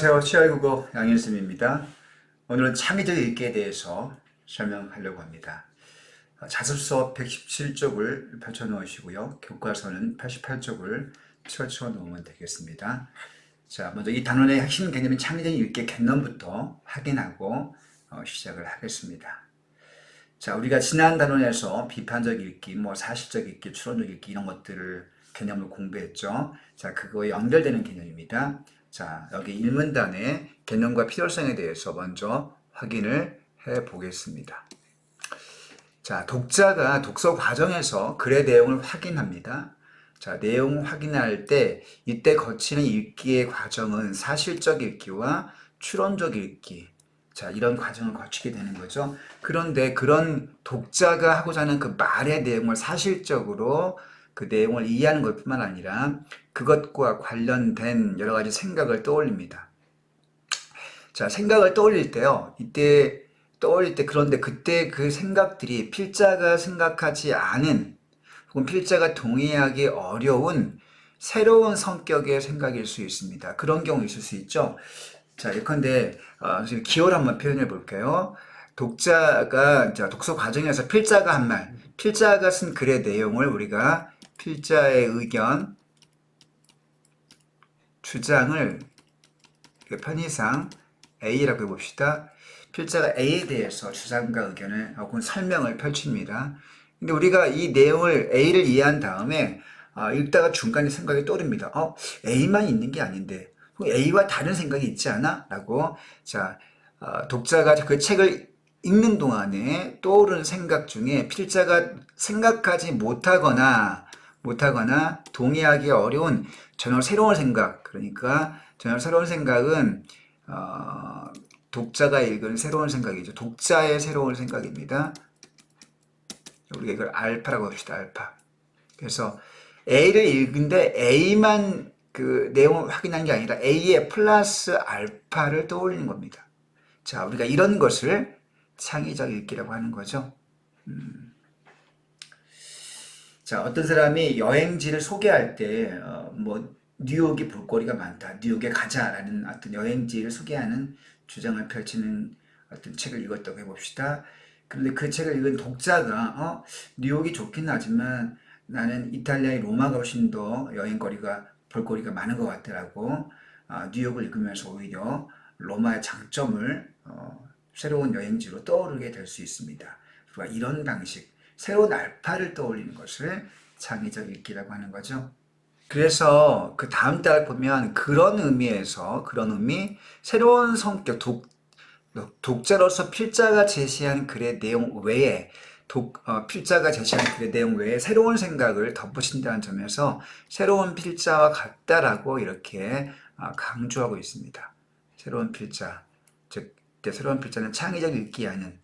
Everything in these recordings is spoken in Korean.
안녕하세요. 치아국어 양일쌤입니다. 오늘은 창의적 읽기에 대해서 설명하려고 합니다. 자습서 117쪽을 펼쳐놓으시고요. 교과서는 88쪽을 펼쳐놓으면 되겠습니다. 자, 먼저 이 단원의 핵심 개념인 창의적 읽기의 개념부터 확인하고 시작을 하겠습니다. 자, 우리가 지난 단원에서 비판적 읽기, 사실적 읽기, 추론적 읽기 이런 것들을 개념을 공부했죠. 자, 그거에 연결되는 개념입니다. 자, 여기 일문단의 개념과 필요성에 대해서 먼저 확인을 해 보겠습니다. 자, 독자가 독서 과정에서 글의 내용을 확인합니다. 자, 내용 확인할 때 이때 거치는 읽기의 과정은 사실적 읽기와 추론적 읽기, 자, 이런 과정을 거치게 되는 거죠. 그런데 그런 독자가 하고자 하는 그 말의 내용을 사실적으로 그 내용을 이해하는 것뿐만 아니라 그것과 관련된 여러 가지 생각을 떠올립니다. 자, 생각을 떠올릴 때요. 이때 떠올릴 때 그런데 그때 그 생각들이 필자가 생각하지 않은 혹은 필자가 동의하기 어려운 새로운 성격의 생각일 수 있습니다. 그런 경우 있을 수 있죠. 자, 예컨대 기호를 한번 표현해 볼게요. 독자가 독서 과정에서 필자가 한 말, 필자가 쓴 글의 내용을 우리가 필자의 의견, 주장을 편의상 A라고 해봅시다. 필자가 A에 대해서 주장과 의견을 혹은 설명을 펼칩니다. 근데 우리가 이 내용을 A를 이해한 다음에 읽다가 중간에 생각이 떠오릅니다. A만 있는 게 아닌데 A와 다른 생각이 있지 않아? 라고 독자가 그 책을 읽는 동안에 떠오르는 생각 중에 필자가 생각하지 못하거나 동의하기 어려운 전혀 새로운 생각, 그러니까 전혀 새로운 생각은 독자가 읽은 새로운 생각이죠. 독자의 새로운 생각입니다. 우리가 이걸 알파라고 합시다. 알파. 그래서 A를 읽는데 A만 그 내용을 확인한 게 아니라 A의 플러스 알파를 떠올리는 겁니다. 자, 우리가 이런 것을 창의적 읽기라고 하는 거죠. 자, 어떤 사람이 여행지를 소개할 때, 뉴욕이 볼거리가 많다. 뉴욕에 가자라는 어떤 여행지를 소개하는 주장을 펼치는 어떤 책을 읽었다고 해봅시다. 그런데 그 책을 읽은 독자가, 뉴욕이 좋긴 하지만 나는 이탈리아의 로마가 훨씬 더 볼거리가 많은 것 같더라고. 뉴욕을 읽으면서 오히려 로마의 장점을 새로운 여행지로 떠오르게 될 수 있습니다. 그리고 이런 방식, 새로운 알파를 떠올리는 것을 창의적 읽기라고 하는 거죠. 그래서 그 다음 달 보면 그런 의미, 새로운 성격, 독자로서 필자가 제시한 글의 내용 외에, 필자가 제시한 글의 내용 외에 새로운 생각을 덧붙인다는 점에서 새로운 필자와 같다라고 이렇게 강조하고 있습니다. 새로운 필자, 즉, 새로운 필자는 창의적 읽기 하는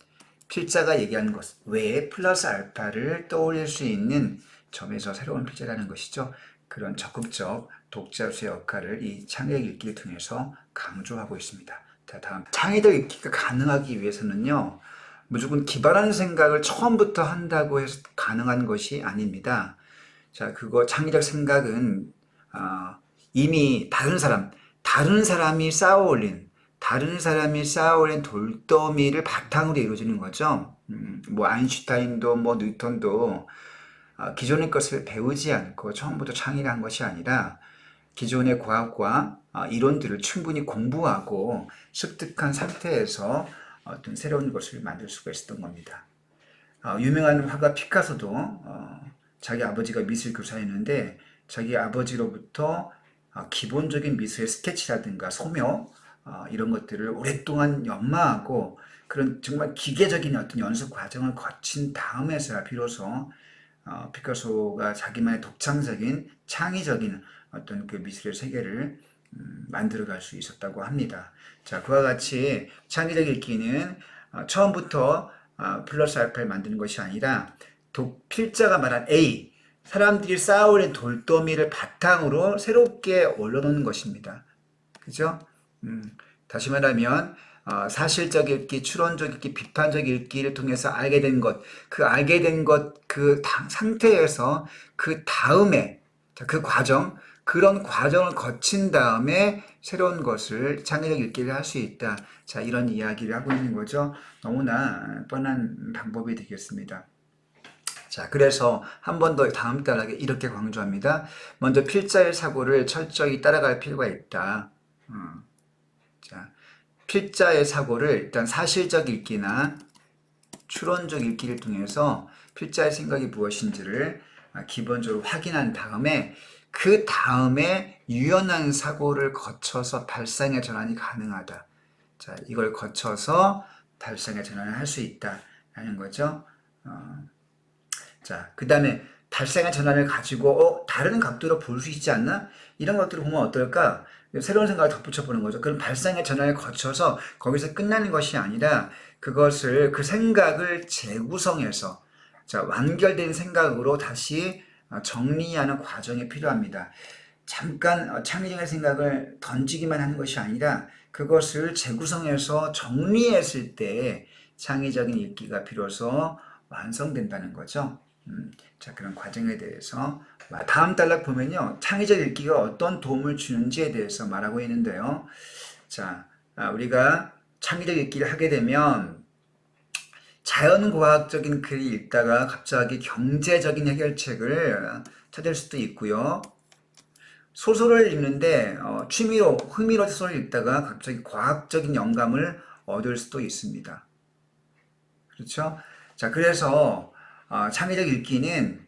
필자가 얘기하는 것 외에 플러스 알파를 떠올릴 수 있는 점에서 새로운 필자라는 것이죠. 그런 적극적 독자로서의 역할을 이 창의적 읽기를 통해서 강조하고 있습니다. 자, 다음. 창의적 읽기가 가능하기 위해서는요, 무조건 기발한 생각을 처음부터 한다고 해서 가능한 것이 아닙니다. 자, 창의적 생각은 이미 다른 사람이 쌓아올린 돌더미를 바탕으로 이루어지는 거죠. 아인슈타인도 뉴턴도 기존의 것을 배우지 않고 처음부터 창의를 한 것이 아니라 기존의 과학과 이론들을 충분히 공부하고 습득한 상태에서 어떤 새로운 것을 만들 수가 있었던 겁니다. 유명한 화가 피카소도 자기 아버지가 미술 교사였는데 자기 아버지로부터 기본적인 미술의 스케치라든가 소묘 이런 것들을 오랫동안 연마하고 그런 정말 기계적인 어떤 연습 과정을 거친 다음에서야 비로소 피카소가 자기만의 독창적인 창의적인 어떤 그 미술의 세계를 만들어갈 수 있었다고 합니다. 자, 그와 같이 창의적 읽기는 처음부터 플러스 알파를 만드는 것이 아니라 필자가 말한 A, 사람들이 쌓아올린 돌더미를 바탕으로 새롭게 올려놓는 것입니다. 그죠? 다시 말하면 사실적 읽기, 추론적 읽기, 비판적 읽기를 통해서 알게 된 것, 그 상태에서 그 다음에 그 과정, 그런 과정을 거친 다음에 새로운 것을 창의적 읽기를 할 수 있다. 자, 이런 이야기를 하고 있는 거죠. 너무나 뻔한 방법이 되겠습니다. 자, 그래서 한 번 더 다음 단락에 이렇게 강조합니다. 먼저 필자의 사고를 철저히 따라갈 필요가 있다. 자, 필자의 사고를 일단 사실적 읽기나 추론적 읽기를 통해서 필자의 생각이 무엇인지를 기본적으로 확인한 다음에 그 다음에 유연한 사고를 거쳐서 발상의 전환이 가능하다. 자, 이걸 거쳐서 발상의 전환을 할 수 있다라는 거죠. 자, 그 다음에 발상의 전환을 가지고 다른 각도로 볼 수 있지 않나? 이런 것들을 보면 어떨까? 새로운 생각을 덧붙여 보는 거죠. 그럼 발상의 전환을 거쳐서 거기서 끝나는 것이 아니라 그것을 그 생각을 재구성해서 자, 완결된 생각으로 다시 정리하는 과정이 필요합니다. 잠깐 창의적인 생각을 던지기만 하는 것이 아니라 그것을 재구성해서 정리했을 때 창의적인 읽기가 비로소 완성된다는 거죠. 자, 그런 과정에 대해서 다음 단락 보면요, 창의적 읽기가 어떤 도움을 주는지에 대해서 말하고 있는데요. 자, 우리가 창의적 읽기를 하게 되면 자연과학적인 글을 읽다가 갑자기 경제적인 해결책을 찾을 수도 있고요. 소설을 읽는데 취미로 흥미로 소설을 읽다가 갑자기 과학적인 영감을 얻을 수도 있습니다. 그렇죠? 자, 그래서 창의적 읽기는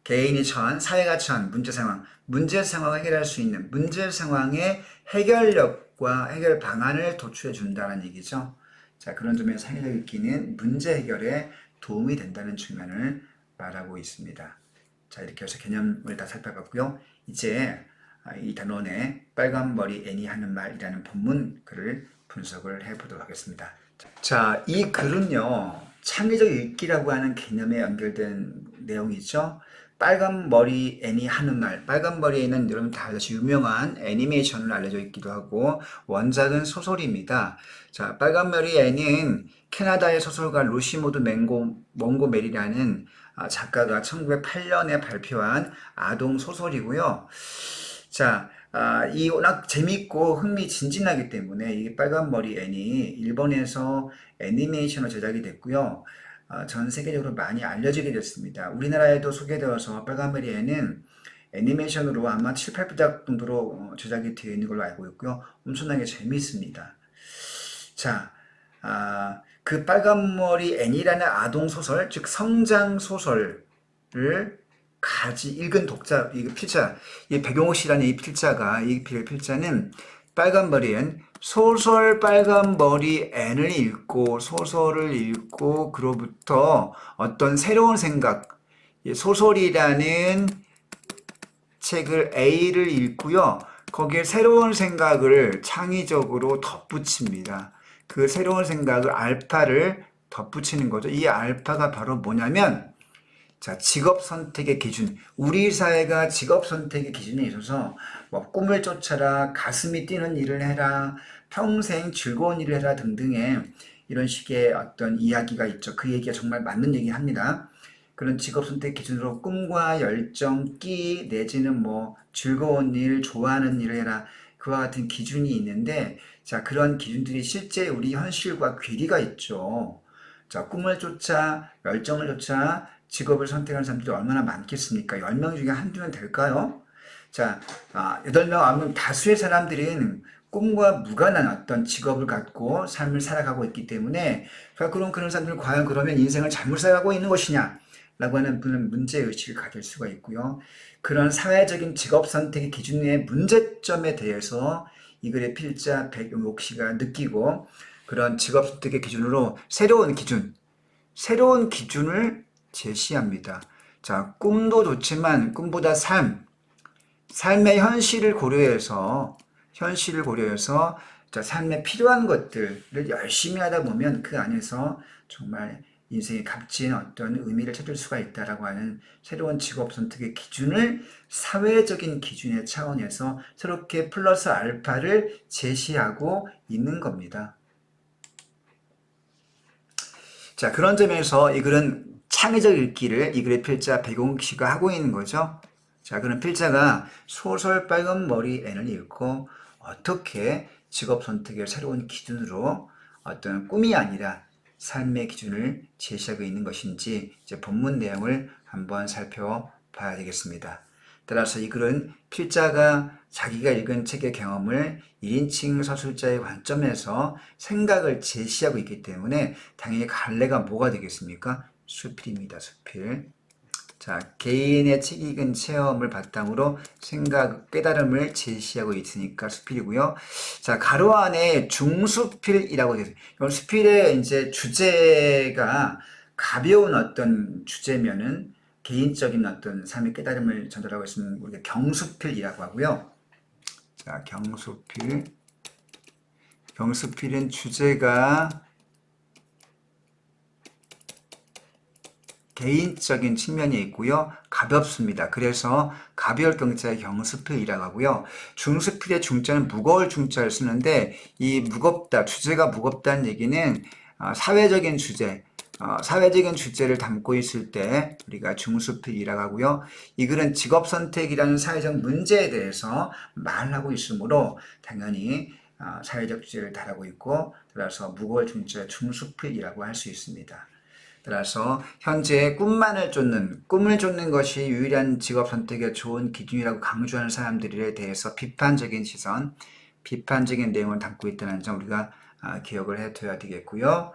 개인이 처한, 사회가 처한 문제 상황을 해결할 수 있는 문제 상황의 해결력과 해결 방안을 도출해 준다는 얘기죠. 자, 그런 점에서 창의적 읽기는 문제 해결에 도움이 된다는 측면을 말하고 있습니다. 자, 이렇게 해서 개념을 다 살펴봤고요. 이제 이 단원의 빨간 머리 애니 하는 말이라는 본문 글을 분석을 해보도록 하겠습니다. 자, 이 글은요, 창의적 읽기라고 하는 개념에 연결된 내용이죠. 빨간 머리 애니 하는 말. 빨간 머리 애니는 여러분 다 아주 유명한 애니메이션으로 알려져 있기도 하고 원작은 소설입니다. 자, 빨간 머리 애니는 캐나다의 소설가 루시모드 몽고메리라는 작가가 1908년에 발표한 아동 소설이고요. 자, 이 워낙 재밌고 흥미진진하기 때문에 이 빨간 머리 애니 일본에서 애니메이션으로 제작이 됐고요. 전 세계적으로 많이 알려지게 됐습니다. 우리나라에도 소개되어서 빨간 머리 애니는 애니메이션으로 아마 7, 8부작 정도로 제작이 되어 있는 걸로 알고 있고요. 엄청나게 재밌습니다. 자, 그 빨간머리 애니라는 아동소설, 즉 성장소설을 읽은 독자, 이 필자, 이 백용호 씨라는 이 필자는 빨간머리엔 소설 빨간머리 N을 읽고 소설을 읽고 그로부터 어떤 새로운 생각, 소설이라는 책을 A를 읽고요. 거기에 새로운 생각을 창의적으로 덧붙입니다. 그 새로운 생각을 알파를 덧붙이는 거죠. 이 알파가 바로 뭐냐면 자, 직업 선택의 기준. 우리 사회가 직업 선택의 기준에 있어서 뭐 꿈을 쫓아라, 가슴이 뛰는 일을 해라, 평생 즐거운 일을 해라 등등의 이런 식의 어떤 이야기가 있죠. 그 얘기가 정말 맞는 얘기 합니다. 그런 직업 선택 기준으로 꿈과 열정, 끼 내지는 뭐 즐거운 일, 좋아하는 일을 해라. 그와 같은 기준이 있는데 자, 그런 기준들이 실제 우리 현실과 괴리가 있죠. 자, 꿈을 쫓아, 열정을 쫓아 직업을 선택하는 사람들이 얼마나 많겠습니까? 10명 중에 한두 명 될까요? 자, 8명 아니면 다수의 사람들은 꿈과 무관한 어떤 직업을 갖고 삶을 살아가고 있기 때문에 그런 사람들은 과연 그러면 인생을 잘못 살아가고 있는 것이냐? 라고 하는 문제의식을 가질 수가 있고요. 그런 사회적인 직업 선택의 기준의 문제점에 대해서 이 글의 필자 백용옥 씨가 느끼고 그런 직업 선택의 기준으로 새로운 기준을 제시합니다. 자, 꿈도 좋지만 꿈보다 삶의 현실을 고려해서 자, 삶에 필요한 것들을 열심히 하다 보면 그 안에서 정말 인생의 값진 어떤 의미를 찾을 수가 있다라고 하는 새로운 직업 선택의 기준을 사회적인 기준의 차원에서 새롭게 플러스 알파를 제시하고 있는 겁니다. 자, 그런 점에서 이 글은 창의적 읽기를 이 글의 필자 백용욱 씨가 하고 있는 거죠. 자, 그럼 필자가 소설 빨간 머리 N을 읽고 어떻게 직업 선택의 새로운 기준으로 어떤 꿈이 아니라 삶의 기준을 제시하고 있는 것인지 이제 본문 내용을 한번 살펴봐야 되겠습니다. 따라서 이 글은 필자가 자기가 읽은 책의 경험을 1인칭 서술자의 관점에서 생각을 제시하고 있기 때문에 당연히 갈래가 뭐가 되겠습니까? 수필입니다. 수필. 자, 개인의 책 읽은 체험을 바탕으로 생각, 깨달음을 제시하고 있으니까 수필이고요. 자, 가로 안에 중수필이라고 되어 있어요. 이건 수필의 이제 주제가 가벼운 어떤 주제면은 개인적인 어떤 삶의 깨달음을 전달하고 있으면 우리가 경수필이라고 하고요. 자, 경수필. 경수필은 주제가 개인적인 측면이 있고요. 가볍습니다. 그래서 가벼울 경자의 경수필이라고 하고요. 중수필의 중자는 무거울 중자를 쓰는데 이 무겁다, 주제가 무겁다는 얘기는 사회적인 주제, 사회적인 주제를 담고 있을 때 우리가 중수필이라고 하고요. 이 글은 직업선택이라는 사회적 문제에 대해서 말하고 있으므로 당연히 사회적 주제를 다루고 있고 따라서 무거울 중자의 중수필이라고 할 수 있습니다. 따라서 현재 꿈을 쫓는 것이 유일한 직업 선택의 좋은 기준이라고 강조하는 사람들에 대해서 비판적인 시선, 비판적인 내용을 담고 있다는 점 우리가 기억을 해둬야 되겠고요.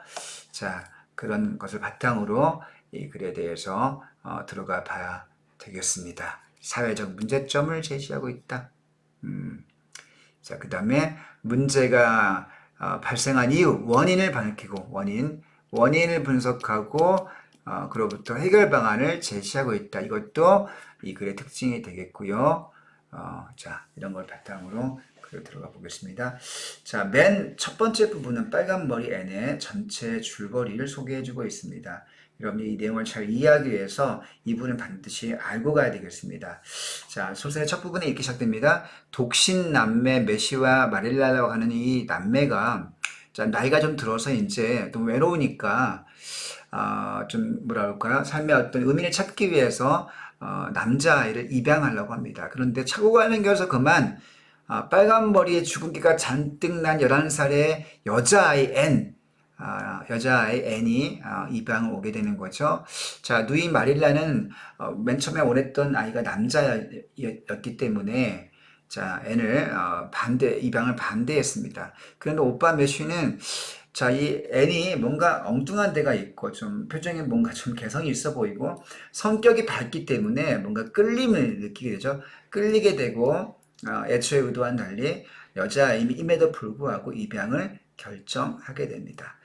자, 그런 것을 바탕으로 이 글에 대해서 들어가 봐야 되겠습니다. 사회적 문제점을 제시하고 있다. 자, 그 다음에 문제가 발생한 이유, 원인을 밝히고 원인을 분석하고 그로부터 해결 방안을 제시하고 있다. 이것도 이 글의 특징이 되겠고요. 자, 이런 걸 바탕으로 글을 들어가 보겠습니다. 자, 맨 첫 번째 부분은 빨간 머리 N의 전체 줄거리를 소개해주고 있습니다. 여러분이 이 내용을 잘 이해하기 위해서 이 부분은 반드시 알고 가야 되겠습니다. 자, 소설의 첫 부분에 이렇게 시작됩니다. 독신 남매 메시와 마릴라라고 하는 이 남매가 자, 나이가 좀 들어서 이제 좀 외로우니까 좀 뭐랄까요? 삶의 어떤 의미를 찾기 위해서 남자아이를 입양하려고 합니다. 그런데 차고 가는 겨서 그만 빨간 머리에 주근깨가 잔뜩 난 11살의 여자아이 N이 입양을 오게 되는 거죠. 자, 누이 마릴라는 맨 처음에 원했던 아이가 남자였기 때문에 자, N을 입양을 반대했습니다. 그런데 오빠 메쉬는 자, 이 N이 뭔가 엉뚱한 데가 있고 좀 표정에 뭔가 좀 개성이 있어 보이고 성격이 밝기 때문에 뭔가 끌림을 느끼게 되죠. 끌리게 되고 애초에 의도와는 달리 여자임에도 불구하고 입양을 결정하게 됩니다.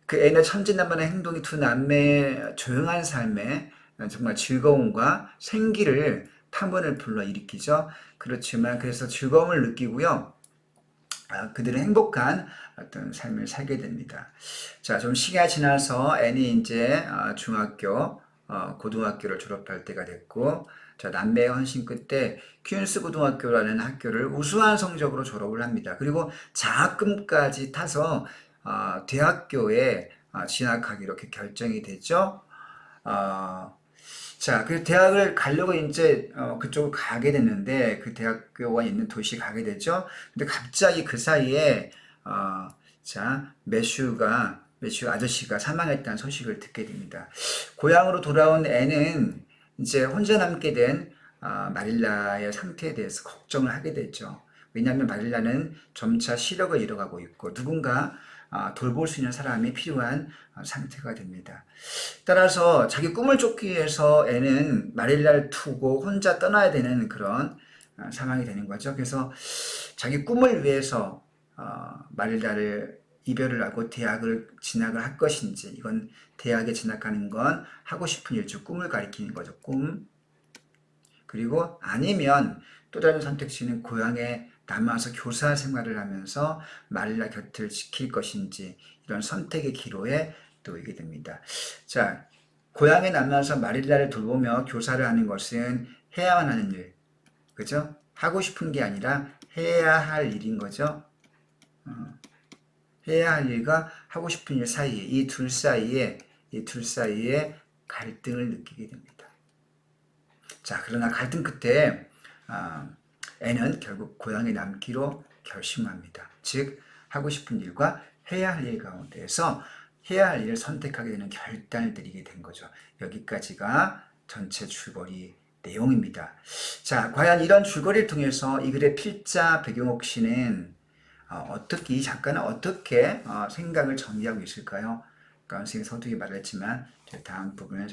그 N의 천진난만한 행동이 두 남매의 조용한 삶에 정말 즐거움과 생기를 탐문을 불러일으키죠. 그렇지만 그래서 즐거움을 느끼고요. 그들은 행복한 어떤 삶을 살게 됩니다. 자, 좀 시간이 지나서 N이 이제 중학교, 고등학교를 졸업할 때가 됐고, 자, 남매의 헌신 끝에 퀸스 고등학교라는 학교를 우수한 성적으로 졸업을 합니다. 그리고 장학금까지 타서 대학교에 진학하기로 이렇게 결정이 됐죠. 자, 그 대학을 가려고 이제 그쪽을 가게 됐는데 그 대학교가 있는 도시 가게 되죠. 근데 갑자기 그 사이에 자, 매슈 아저씨가 사망했다는 소식을 듣게 됩니다. 고향으로 돌아온 애는 이제 혼자 남게 된 마릴라의 상태에 대해서 걱정을 하게 됐죠. 왜냐하면 마릴라는 점차 시력을 잃어가고 있고 누군가 돌볼 수 있는 사람이 필요한 상태가 됩니다. 따라서 자기 꿈을 쫓기 위해서 애는 마릴라를 두고 혼자 떠나야 되는 그런 상황이 되는 거죠. 그래서 자기 꿈을 위해서 마릴라를 이별을 하고 대학을 진학을 할 것인지, 이건 대학에 진학하는 건 하고 싶은 일, 즉 꿈을 가리키는 거죠. 꿈. 그리고 아니면 또 다른 선택지는 고향에 남아서 교사 생활을 하면서 마릴라 곁을 지킬 것인지, 이런 선택의 기로에 놓이게 됩니다. 자, 고향에 남아서 마릴라를 돌보며 교사를 하는 것은 해야만 하는 일, 그죠? 하고 싶은 게 아니라 해야 할 일인 거죠. 해야 할 일과 하고 싶은 일 사이에, 이 둘 사이에 갈등을 느끼게 됩니다. 자, 그러나 갈등 끝에 N은 결국 고향에 남기로 결심합니다. 즉 하고 싶은 일과 해야 할 일 가운데에서 해야 할 일을 선택하게 되는 결단을 내리게 된 거죠. 여기까지가 전체 줄거리 내용입니다. 자, 과연 이런 줄거리를 통해서 이 글의 필자 백용옥 씨는 어떻게 이 작가는 어떻게 생각을 전개하고 있을까요? 선생님이 서두에 말했지만 다음 부분을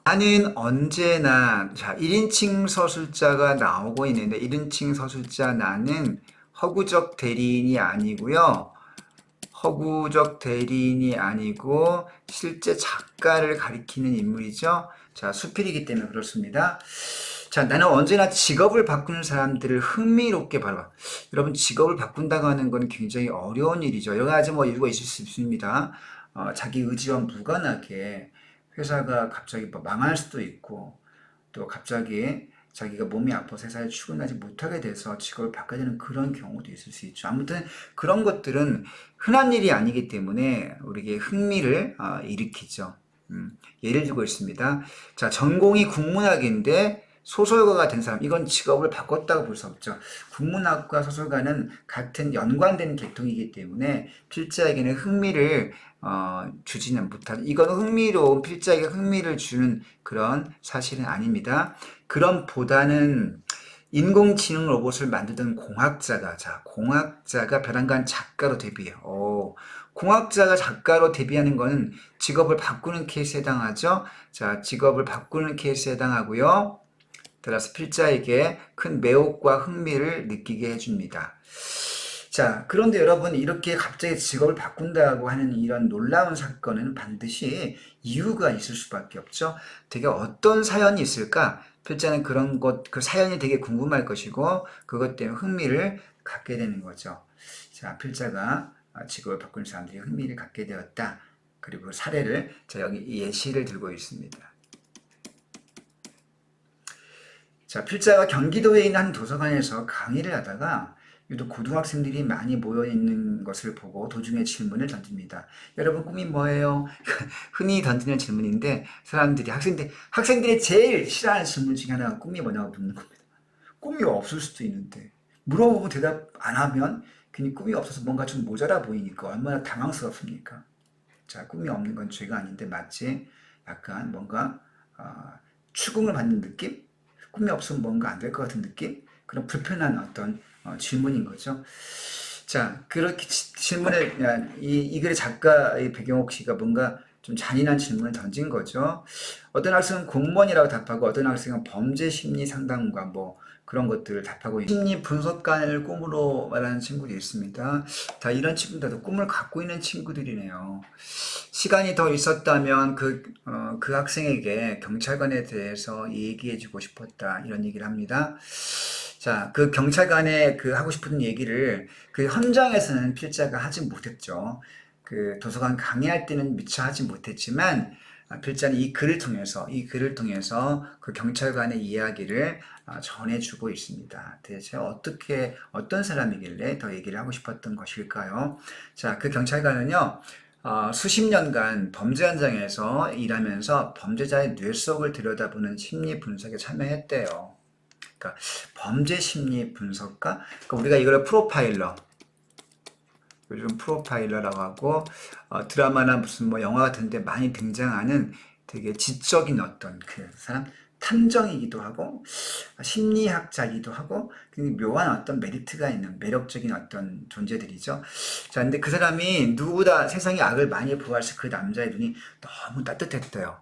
나는 언제나 자 1인칭 서술자가 나오고 있는데 1인칭 서술자 나는 허구적 대리인이 아니고요. 허구적 대리인이 아니고 실제 작가를 가리키는 인물이죠. 자, 수필이기 때문에 그렇습니다. 자, 나는 언제나 직업을 바꾸는 사람들을 흥미롭게 바라봐. 여러분, 직업을 바꾼다고 하는 건 굉장히 어려운 일이죠. 여러 가지 이유가 있을 수 있습니다. 자기 의지와 무관하게 회사가 갑자기 망할 수도 있고, 또 갑자기 자기가 몸이 아파서 회사에 출근하지 못하게 돼서 직업을 바꿔야 되는 그런 경우도 있을 수 있죠. 아무튼 그런 것들은 흔한 일이 아니기 때문에 우리에게 흥미를 일으키죠. 예를 들고 있습니다. 자, 전공이 국문학인데 소설가가 된 사람, 이건 직업을 바꿨다고 볼 수 없죠. 국문학과 소설가는 같은 연관된 계통이기 때문에 필자에게는 흥미를 주지는 못하는, 이건 흥미로운, 필자에게 흥미를 주는 그런 사실은 아닙니다. 그런 보다는 인공지능 로봇을 만들던 공학자가 벼랑간 작가로 데뷔해요. 공학자가 작가로 데뷔하는 거는 직업을 바꾸는 케이스에 해당하죠. 자, 직업을 바꾸는 케이스에 해당하고요. 따라서 필자에게 큰 매혹과 흥미를 느끼게 해줍니다. 자, 그런데 여러분, 이렇게 갑자기 직업을 바꾼다고 하는 이런 놀라운 사건은 반드시 이유가 있을 수밖에 없죠. 되게 어떤 사연이 있을까? 필자는 그런 그 사연이 되게 궁금할 것이고, 그것 때문에 흥미를 갖게 되는 거죠. 자, 필자가 직업을 바꾸는 사람들이 흥미를 갖게 되었다. 그리고 사례를, 자, 여기 예시를 들고 있습니다. 자, 필자가 경기도에 있는 한 도서관에서 강의를 하다가 유독 고등학생들이 많이 모여있는 것을 보고 도중에 질문을 던집니다. 여러분, 꿈이 뭐예요? 흔히 던지는 질문인데 학생들이 제일 싫어하는 질문 중에 하나가 꿈이 뭐냐고 묻는 겁니다. 꿈이 없을 수도 있는데 물어보고 대답 안 하면 괜히 꿈이 없어서 뭔가 좀 모자라 보이니까 얼마나 당황스럽습니까? 자, 꿈이 없는 건 죄가 아닌데 마치 약간 뭔가 추궁을 받는 느낌? 꿈이 없으면 뭔가 안 될 것 같은 느낌? 그런 불편한 어떤 질문인 거죠. 자, 그렇게 질문을, 이 글의 작가 백용옥 씨가 뭔가 좀 잔인한 질문을 던진 거죠. 어떤 학생은 공무원이라고 답하고 어떤 학생은 범죄 심리 상담가 그런 것들을 답하고 심리 분석관을 꿈으로 말하는 친구도 있습니다. 다 이런 친구들도 꿈을 갖고 있는 친구들이네요. 시간이 더 있었다면 그 학생에게 경찰관에 대해서 얘기해주고 싶었다. 이런 얘기를 합니다. 자, 그 경찰관의 하고 싶은 얘기를 그 현장에서는 필자가 하지 못했죠. 그 도서관 강의할 때는 미처 하지 못했지만 필자는 이 글을 통해서 그 경찰관의 이야기를 전해주고 있습니다. 대체 어떤 사람이길래 더 얘기를 하고 싶었던 것일까요? 자, 그 경찰관은요, 수십 년간 범죄 현장에서 일하면서 범죄자의 뇌 속을 들여다보는 심리 분석에 참여했대요. 그러니까 범죄 심리 분석가? 그러니까 우리가 이걸 요즘 프로파일러라고 하고 드라마나 무슨 영화 같은 데 많이 등장하는 되게 지적인 어떤 그 사람, 탐정이기도 하고 심리학자이기도 하고 굉장히 묘한 어떤 메리트가 있는 매력적인 어떤 존재들이죠. 자, 근데 그 사람이 누구보다 세상의 악을 많이 보았을 그 남자의 눈이 너무 따뜻했대요.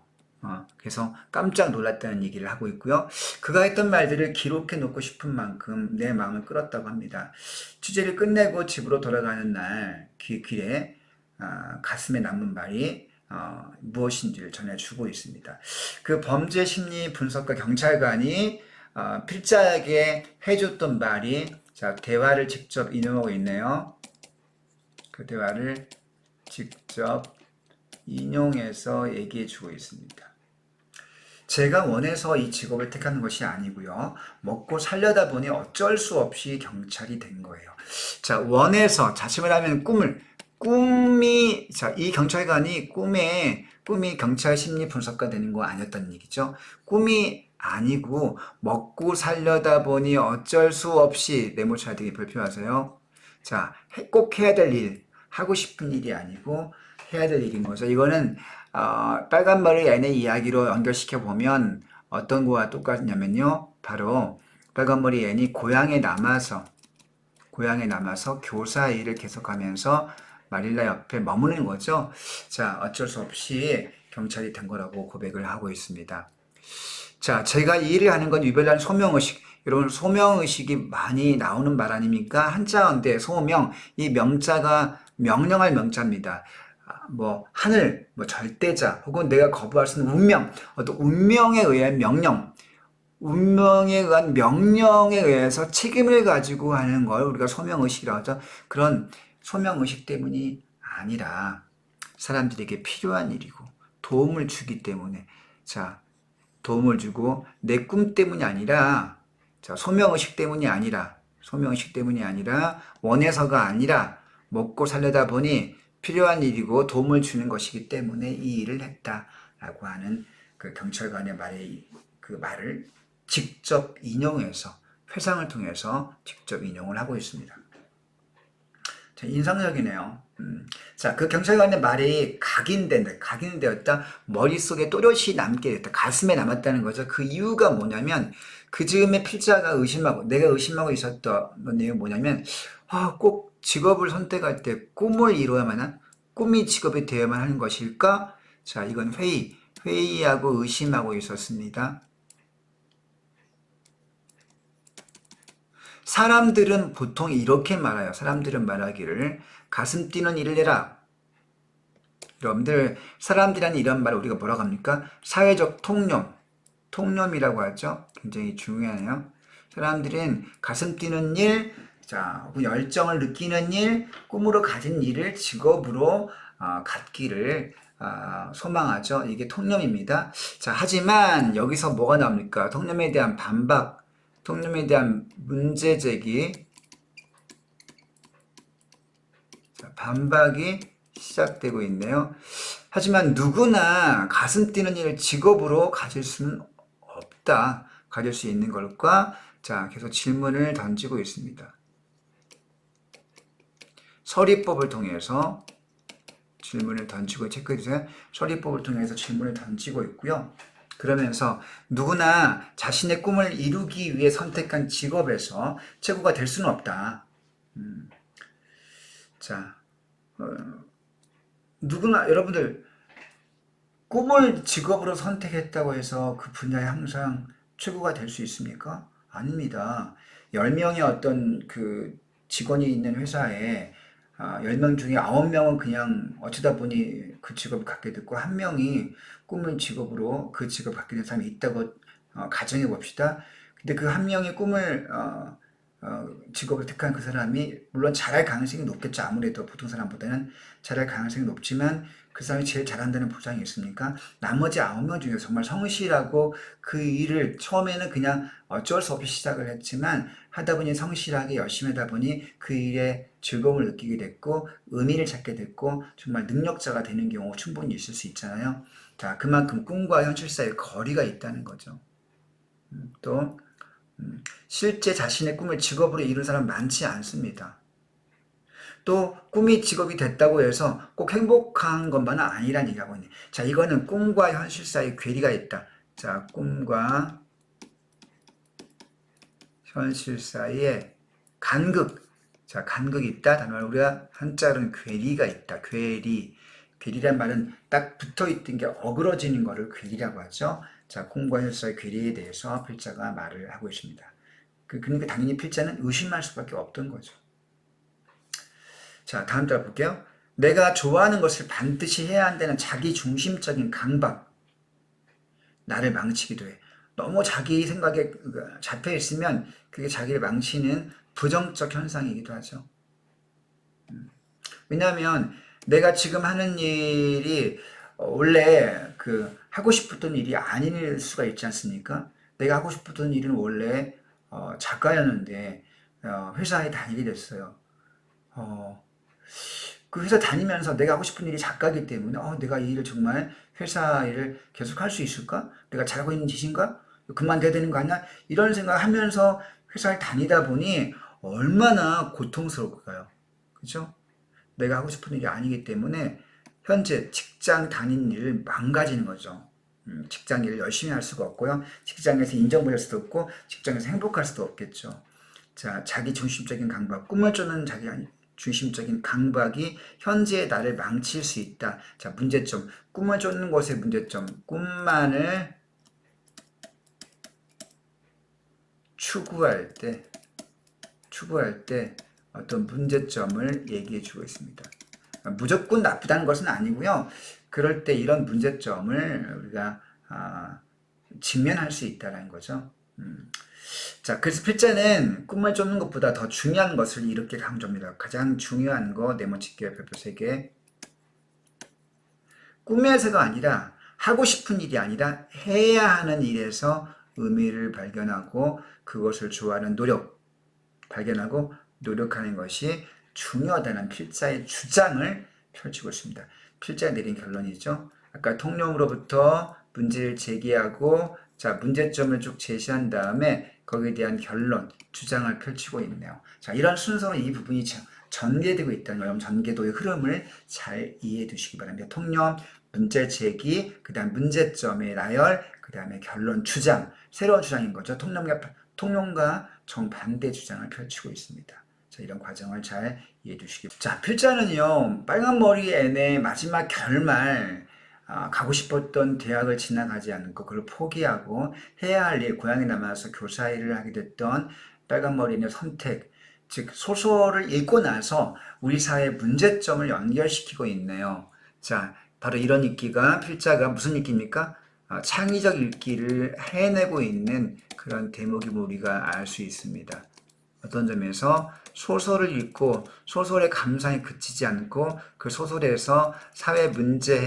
그래서 깜짝 놀랐다는 얘기를 하고 있고요. 그가 했던 말들을 기록해 놓고 싶은 만큼 내 마음을 끌었다고 합니다. 취재를 끝내고 집으로 돌아가는 날 길에 가슴에 남은 말이 무엇인지를 전해주고 있습니다. 그 범죄 심리 분석가 경찰관이 필자에게 해줬던 말이, 자, 대화를 직접 인용하고 있네요. 그 대화를 직접 인용해서 얘기해주고 있습니다. 제가 원해서 이 직업을 택하는 것이 아니고요. 먹고 살려다 보니 어쩔 수 없이 경찰이 된 거예요. 자, 원해서 자칫을 하면 이 경찰관이 꿈이 경찰 심리 분석가 되는 거 아니었다는 얘기죠. 꿈이 아니고 먹고 살려다 보니 어쩔 수 없이 네모차 되게 발표하세요. 자, 꼭 해야 될 일, 하고 싶은 일이 아니고 해야 될 일인 거죠. 이거는 빨간 머리 애의 이야기로 연결시켜 보면 어떤 거와 똑같냐면요. 바로 빨간 머리 애니 고향에 남아서 교사 일을 계속하면서 마릴라 옆에 머무는 거죠. 자, 어쩔 수 없이 경찰이 된 거라고 고백을 하고 있습니다. 자, 제가 이 일을 하는 건 유별난 소명의식. 여러분, 소명의식이 많이 나오는 말 아닙니까? 한자어인데, 소명. 이 명자가 명령할 명자입니다. 하늘, 절대자, 혹은 내가 거부할 수 있는 운명, 어떤 운명에 의한 명령, 운명에 의한 명령에 의해서 책임을 가지고 하는 걸 우리가 소명의식이라고 하죠. 그런 소명의식 때문이 아니라 사람들에게 필요한 일이고 도움을 주기 때문에, 자, 도움을 주고 내 꿈 때문이 아니라, 자, 소명의식 때문이 아니라 원해서가 아니라 먹고 살려다 보니 필요한 일이고 도움을 주는 것이기 때문에 이 일을 했다라고 하는 그 경찰관의 그 말을 직접 인용해서 회상을 통해서 직접 인용을 하고 있습니다. 자, 인상적이네요. 자, 그 경찰관의 말이 각인되었다. 머릿속에 또렷이 남게 됐다. 가슴에 남았다는 거죠. 그 이유가 뭐냐면, 그 즈음에 필자가 내가 의심하고 있었던 내용이 뭐냐면, 꼭 직업을 선택할 때 꿈을 이루어야만 꿈이 직업이 되어야만 하는 것일까? 자, 이건 회의하고 의심하고 있었습니다. 사람들은 보통 이렇게 말해요. 사람들은 말하기를 가슴 뛰는 일을 해라. 여러분들, 사람들이라는 이런 말을 우리가 뭐라고 합니까? 사회적 통념이라고 하죠. 굉장히 중요하네요. 사람들은 가슴 뛰는 일, 자, 열정을 느끼는 일, 꿈으로 가진 일을 직업으로 갖기를 소망하죠. 이게 통념입니다. 자, 하지만 여기서 뭐가 나옵니까? 통념에 대한 반박, 통념에 대한 문제 제기, 반박이 시작되고 있네요. 하지만 누구나 가슴 뛰는 일을 직업으로 가질 수는 없다. 가질 수 있는 걸까? 자, 계속 질문을 던지고 있습니다. 서리법을 통해서 질문을 던지고, 체크해주세요. 서리법을 통해서 질문을 던지고 있고요. 그러면서 누구나 자신의 꿈을 이루기 위해 선택한 직업에서 최고가 될 수는 없다. 자, 누구나, 여러분들, 꿈을 직업으로 선택했다고 해서 그 분야에 항상 최고가 될 수 있습니까? 아닙니다. 10명의 어떤 그 직원이 있는 회사에 10명 중에 9명은 그냥 어쩌다 보니 그 직업을 갖게 됐고, 한 명이 꿈을 직업으로 그 직업을 갖게 된 사람이 있다고 가정해 봅시다. 근데 그 한 명의 꿈을 직업을 택한 그 사람이 물론 잘할 가능성이 높겠죠. 아무래도 보통 사람보다는 잘할 가능성이 높지만 그 사람이 제일 잘한다는 보장이 있습니까? 나머지 9명 중에 정말 성실하고 그 일을 처음에는 그냥 어쩔 수 없이 시작을 했지만 하다 보니 성실하게 열심히 하다 보니 그 일에 즐거움을 느끼게 됐고 의미를 찾게 됐고 정말 능력자가 되는 경우 충분히 있을 수 있잖아요. 자, 그만큼 꿈과 현실 사이에 거리가 있다는 거죠. 또 실제 자신의 꿈을 직업으로 이룬 사람 많지 않습니다. 또 꿈이 직업이 됐다고 해서 꼭 행복한 것만은 아니란 얘기하고 있네. 자, 이거는 꿈과 현실 사이에 괴리가 있다. 자, 꿈과 현실 사이에 간극. 자, 간극이 있다. 단어로 우리가 한자로는 괴리가 있다. 괴리란 말은 딱 붙어있던 게 어그러지는 거를 괴리라고 하죠. 자, 꿈과 현실 사이의 괴리에 대해서 필자가 말을 하고 있습니다. 그러니까 당연히 필자는 의심할 수밖에 없던 거죠. 자, 다음 달 볼게요. 내가 좋아하는 것을 반드시 해야 한다는 자기 중심적인 강박. 나를 망치기도 해. 너무 자기 생각에 잡혀 있으면 그게 자기를 망치는 부정적 현상이기도 하죠. 왜냐하면 내가 지금 하는 일이 원래 그 하고 싶었던 일이 아닐 수가 있지 않습니까? 내가 하고 싶었던 일은 원래 작가였는데 회사에 다니게 됐어요. 그 회사 다니면서 내가 하고 싶은 일이 작가이기 때문에 내가 이 일을 정말 회사 일을 계속 할 수 있을까? 내가 잘하고 있는 짓인가? 그만둬야 되는 거 아니야? 이런 생각하면서 회사를 다니다 보니 얼마나 고통스러울까요? 그죠? 내가 하고 싶은 일이 아니기 때문에 현재 직장 다니는 일을 망가지는 거죠. 직장 일을 열심히 할 수가 없고요. 직장에서 인정받을 수도 없고 직장에서 행복할 수도 없겠죠. 자, 자기 중심적인 강박, 꿈을 쫓는 자기 중심적인 강박이 현재의 나를 망칠 수 있다. 자, 문제점, 꿈을 쫓는 것의 문제점, 꿈만을 추구할 때 어떤 문제점을 얘기해 주고 있습니다. 무조건 나쁘다는 것은 아니고요. 그럴 때 이런 문제점을 우리가 직면할 수 있다는 거죠. 자, 그래서 필자는 꿈을 쫓는 것보다 더 중요한 것을 이렇게 강조합니다. 가장 중요한 거 네모칠게요. 별표 3개. 꿈에서가 아니라 하고 싶은 일이 아니라 해야 하는 일에서 의미를 발견하고 그것을 좋아하는 발견하고 노력하는 것이 중요하다는 필자의 주장을 펼치고 있습니다. 필자가 내린 결론이죠. 아까 통념으로부터 문제를 제기하고 자, 문제점을 쭉 제시한 다음에 거기에 대한 결론, 주장을 펼치고 있네요. 자, 이런 순서로 이 부분이 전개되고 있다는 거예요. 전개도의 흐름을 잘 이해해 두시기 바랍니다. 통념, 문제 제기, 그 다음 문제점의 나열, 그 다음에 결론, 주장, 새로운 주장인 거죠. 통념과 정반대 주장을 펼치고 있습니다. 자, 이런 과정을 잘 이해해 주시기 바랍니다. 자, 필자는요, 빨간 머리 N의 마지막 결말, 가고 싶었던 대학을 진학하지 않고 그걸 포기하고 해야 할 일, 고향에 남아서 교사 일을 하게 됐던 빨간 머리 N의 선택, 즉 소설을 읽고 나서 우리 사회의 문제점을 연결시키고 있네요. 자, 바로 이런 읽기가 필자가 무슨 읽기입니까? 창의적 읽기를 해내고 있는 그런 대목임을 우리가 알 수 있습니다. 어떤 점에서 소설을 읽고 소설의 감상에 그치지 않고 그 소설에서 사회 문제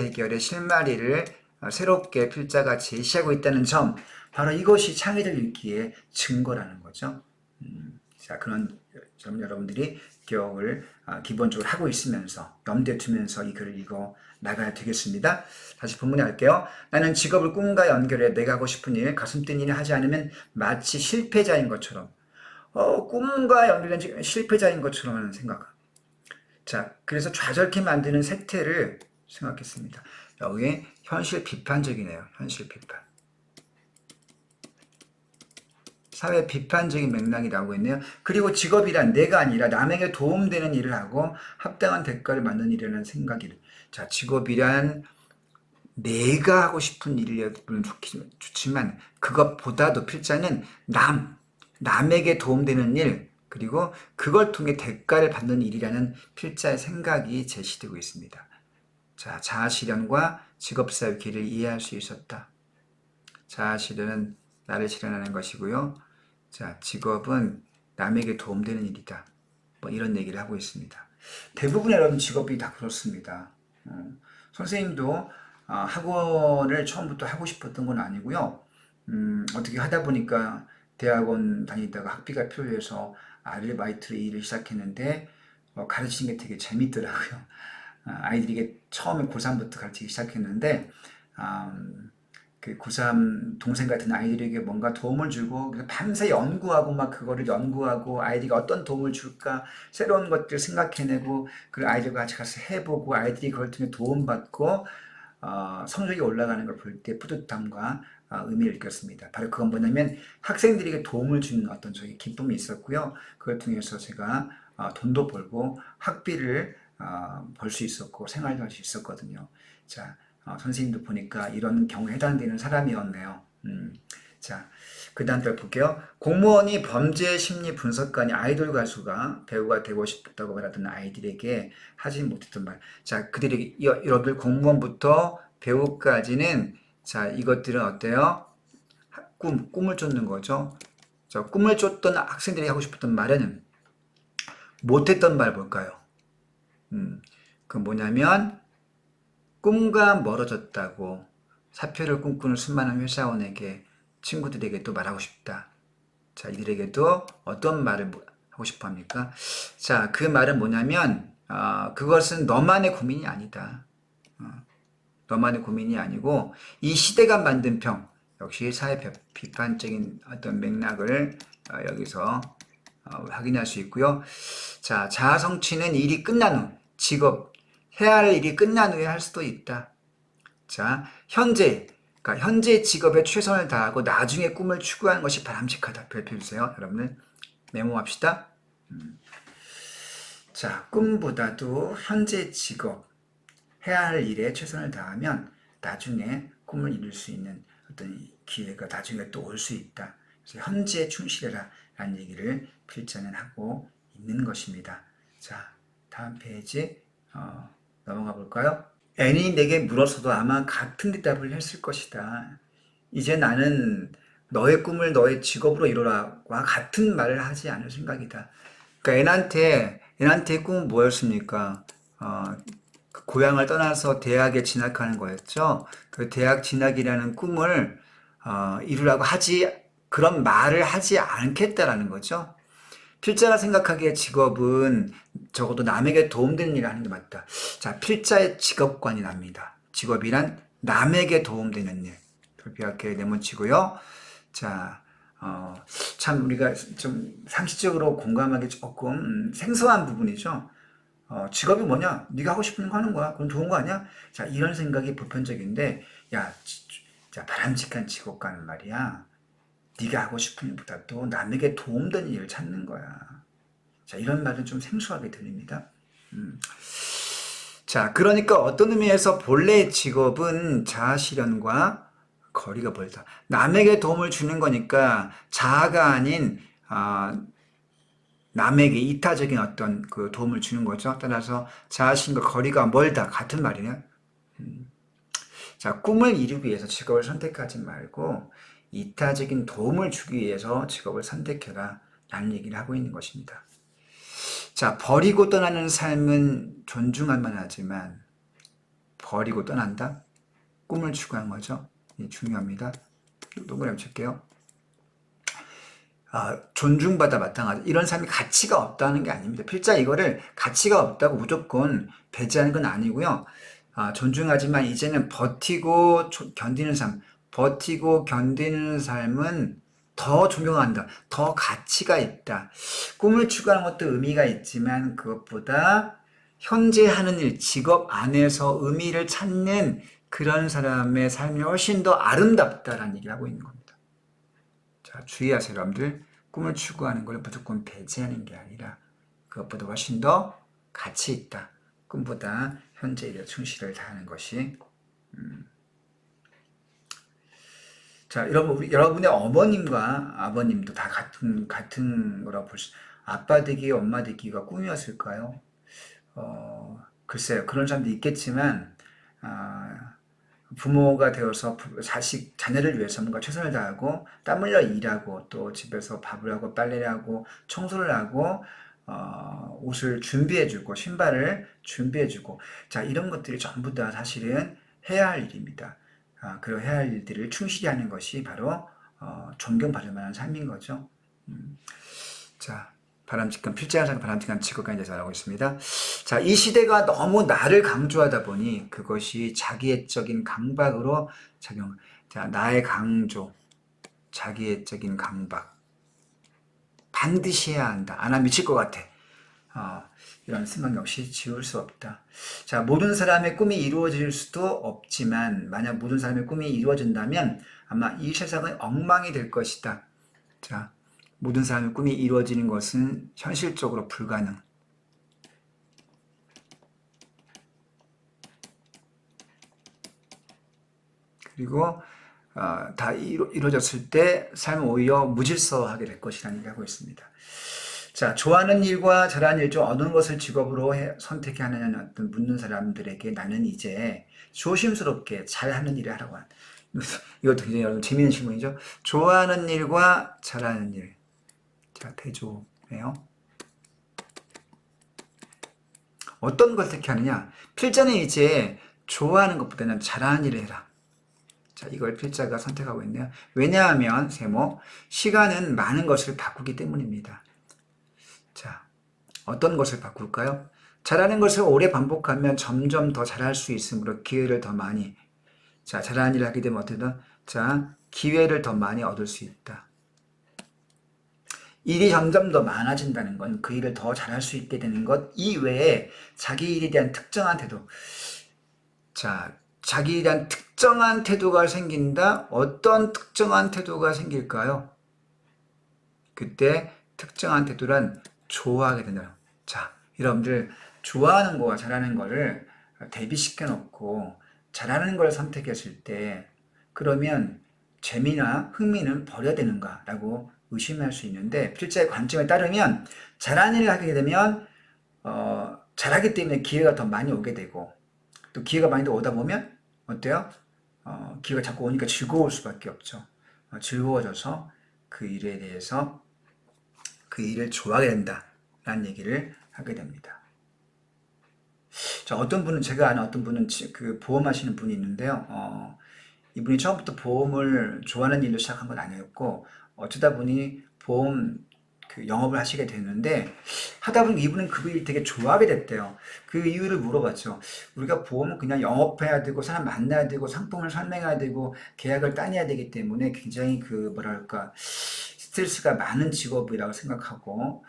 해결의 실마리를 새롭게 필자가 제시하고 있다는 점, 바로 이것이 창의적 읽기의 증거라는 거죠. 자, 그런 점 여러분들이 기억을 기본적으로 하고 있으면서 염두에 두면서 이 글을 읽어 나가야 되겠습니다. 다시 본문에 할게요. 나는 직업을 꿈과 연결해 내가 하고 싶은 일, 가슴 뛰는 일을 하지 않으면 마치 실패자인 것처럼 꿈과 연결된 실패자인 것처럼 하는 생각. 자, 그래서 좌절케 만드는 세태를 생각했습니다. 여기 현실 비판적이네요. 현실 비판. 사회 비판적인 맥락이 나오고 있네요. 그리고 직업이란 내가 아니라 남에게 도움되는 일을 하고 합당한 대가를 받는 일이라는 생각이. 자, 직업이란 내가 하고 싶은 일이 좋지만 그것보다도 필자는 남에게 도움되는 일, 그리고 그걸 통해 대가를 받는 일이라는 필자의 생각이 제시되고 있습니다. 자, 자아실현과 직업사의 길을 이해할 수 있었다. 자아실현은 나를 실현하는 것이고요. 자, 직업은 남에게 도움되는 일이다. 뭐 이런 얘기를 하고 있습니다. 대부분의 여러분 직업이 다 그렇습니다. 선생님도 학원을 처음부터 하고 싶었던 건 아니고요. 어떻게 하다 보니까 대학원 다니다가 학비가 필요해서 아르바이트를 일을 시작했는데 가르치는 게 되게 재밌더라고요. 아이들에게 처음에 고3부터 가르치기 시작했는데 그 고3 동생 같은 아이들에게 뭔가 도움을 주고 밤새 연구하고 막 그거를 연구하고 아이들이 어떤 도움을 줄까 새로운 것들 생각해내고 그 아이들과 같이 가서 해보고 아이들이 그걸 통해 도움받고 성적이 올라가는 걸 볼 때 뿌듯함과 의미를 느꼈습니다. 바로 그건 뭐냐면 학생들에게 도움을 주는 어떤 저희 기쁨이 있었고요. 그걸 통해서 제가 돈도 벌고 학비를 벌 수 있었고 생활도 할 수 있었거든요. 자, 선생님도 보니까 이런 경우에 해당되는 사람이었네요. 자, 그 다음 또 볼게요. 공무원이 범죄 심리 분석관이 아이돌 가수가 배우가 되고 싶다고 말하던 아이들에게 하지 못했던 말. 자, 그들이 여러분들 공무원부터 배우까지는 자, 이것들은 어때요? 꿈을 쫓는 거죠. 자, 꿈을 쫓던 학생들이 하고 싶었던 말은 못했던 말 볼까요? 그 뭐냐면 꿈과 멀어졌다고 사표를 꿈꾸는 수많은 회사원에게 친구들에게도 말하고 싶다. 자, 이들에게도 어떤 말을 하고 싶어 합니까? 자, 그 말은 뭐냐면 그것은 너만의 고민이 아니다. 너만의 고민이 아니고 이 시대가 만든 병, 역시 사회 비판적인 어떤 맥락을 여기서 확인할 수 있고요. 자, 자아 성취는 일이 끝난 후, 직업, 해야 할 일이 끝난 후에 할 수도 있다. 자, 그러니까 현재 직업에 최선을 다하고 나중에 꿈을 추구하는 것이 바람직하다. 별표 주세요. 여러분들 메모합시다. 자, 꿈보다도 현재 직업, 해야 할 일에 최선을 다하면 나중에 꿈을 이룰 수 있는 어떤 기회가 나중에 또 올 수 있다. 그래서 현재에 충실해라 라는 얘기를 필자는 하고 있는 것입니다. 자, 다음 페이지 넘어가 볼까요? N이 내게 물어서도 아마 같은 대답을 했을 것이다. 이제 나는 너의 꿈을 너의 직업으로 이루라와 같은 말을 하지 않을 생각이다. 그러니까 N한테 꿈은 뭐였습니까? 그 고향을 떠나서 대학에 진학하는 거였죠. 그 대학 진학이라는 꿈을 이루라고 그런 말을 하지 않겠다라는 거죠. 필자가 생각하기에 직업은 적어도 남에게 도움되는 일을 하는 게 맞다. 자, 필자의 직업관이 납니다. 직업이란 남에게 도움되는 일. 돌피하게 네모치고요. 자, 참 우리가 좀 상식적으로 공감하기 조금 생소한 부분이죠. 직업이 뭐냐? 네가 하고 싶은 거 하는 거야. 그럼 좋은 거 아니야? 자, 이런 생각이 보편적인데, 야, 자, 바람직한 직업가는 말이야. 네가 하고 싶은 일보다도 남에게 도움되는 일을 찾는 거야. 자, 이런 말은 좀 생소하게 들립니다. 자, 그러니까 어떤 의미에서 본래의 직업은 자아 실현과 거리가 멀다. 남에게 도움을 주는 거니까 자아가 아닌 남에게 이타적인 어떤 그 도움을 주는 거죠. 따라서 자신과 거리가 멀다. 같은 말이네요. 자, 꿈을 이루기 위해서 직업을 선택하지 말고 이타적인 도움을 주기 위해서 직업을 선택해라 라는 얘기를 하고 있는 것입니다. 자, 버리고 떠나는 삶은 존중할 만하지만 버리고 떠난다? 꿈을 추구한 거죠. 중요합니다. 동그라미 칠게요. 존중받아 마땅하다. 이런 삶이 가치가 없다는 게 아닙니다. 필자 이거를 가치가 없다고 무조건 배제하는 건 아니고요. 존중하지만 이제는 버티고 견디는 삶은 더 존경한다. 더 가치가 있다. 꿈을 추구하는 것도 의미가 있지만 그것보다 현재 하는 일, 직업 안에서 의미를 찾는 그런 사람의 삶이 훨씬 더 아름답다라는 얘기를 하고 있는 겁니다. 자, 주의하세요, 여러분들. 꿈을 추구하는 걸 무조건 배제하는 게 아니라 그것보다 훨씬 더 가치 있다. 꿈보다 현재 일에 충실을 다하는 것이. 자, 여러분의 어머님과 아버님도 다 같은 거라고 아빠 되기, 엄마 되기가 꿈이었을까요? 글쎄요, 그런 사람도 있겠지만, 부모가 되어서 자녀를 위해서 뭔가 최선을 다하고 땀 흘려 일하고 또 집에서 밥을 하고 빨래를 하고 청소를 하고 옷을 준비해주고 신발을 준비해주고 자, 이런 것들이 전부 다 사실은 해야 할 일입니다. 그리고 해야 할 일들을 충실히 하는 것이 바로 존경받을 만한 삶인 거죠. 자, 필자가 바람직한 직업관에 대해서 알아보고 있습니다. 자, 이 시대가 너무 나를 강조하다 보니 그것이 자기애적인 강박으로 자, 나의 강조, 자기애적인 강박. 반드시 해야 한다. 안 하면 미칠 것 같아. 이런 생각 역시 지울 수 없다. 자, 모든 사람의 꿈이 이루어질 수도 없지만 만약 모든 사람의 꿈이 이루어진다면 아마 이 세상은 엉망이 될 것이다. 자, 모든 사람의 꿈이 이루어지는 것은 현실적으로 불가능. 그리고 다 이루어졌을 때 삶은 오히려 무질서하게 될 것이라는 얘기를 하고 있습니다. 자, 좋아하는 일과 잘하는 일 중 어느 것을 직업으로 선택해야 하느냐 묻는 사람들에게 나는 이제 조심스럽게 잘하는 일을 하라고 한다. 이것도 굉장히 여러분 재미있는 질문이죠. 좋아하는 일과 잘하는 일. 자, 대조네요. 어떤 걸 택하느냐? 필자는 이제 좋아하는 것보다는 잘하는 일을 해라. 자, 이걸 필자가 선택하고 있네요. 왜냐하면 세모, 시간은 많은 것을 바꾸기 때문입니다. 자, 어떤 것을 바꿀까요? 잘하는 것을 오래 반복하면 점점 더 잘할 수 있으므로 기회를 더 많이. 자, 잘하는 일을 하게 되면 어떻게든 자, 기회를 더 많이 얻을 수 있다. 일이 점점 더 많아진다는 건 그 일을 더 잘할 수 있게 되는 것 이외에 자기 일에 대한 특정한 태도. 자, 자기에 대한 특정한 태도가 생긴다. 어떤 특정한 태도가 생길까요? 그때 특정한 태도란 좋아하게 된다. 자, 여러분들 좋아하는 거와 잘하는 거를 대비시켜 놓고 잘하는 걸 선택했을 때 그러면 재미나 흥미는 버려야 되는가라고 의심할 수 있는데 필자의 관점에 따르면 잘하는 일을 하게 되면 잘하기 때문에 기회가 더 많이 오게 되고 또 기회가 많이 더 오다 보면 어때요? 기회가 자꾸 오니까 즐거울 수밖에 없죠. 즐거워져서 그 일에 대해서 그 일을 좋아하게 된다라는 얘기를 하게 됩니다. 자, 어떤 분은 제가 아는 어떤 분은 그 보험하시는 분이 있는데요. 이분이 처음부터 보험을 좋아하는 일로 시작한 건 아니었고 어쩌다 보니 보험 그 영업을 하시게 됐는데 하다 보니 이분은 그 일을 되게 좋아하게 됐대요. 그 이유를 물어봤죠. 우리가 보험은 그냥 영업해야 되고 사람 만나야 되고 상품을 설명해야 되고 계약을 따내야 되기 때문에 굉장히 그 뭐랄까 스트레스가 많은 직업이라고 생각하고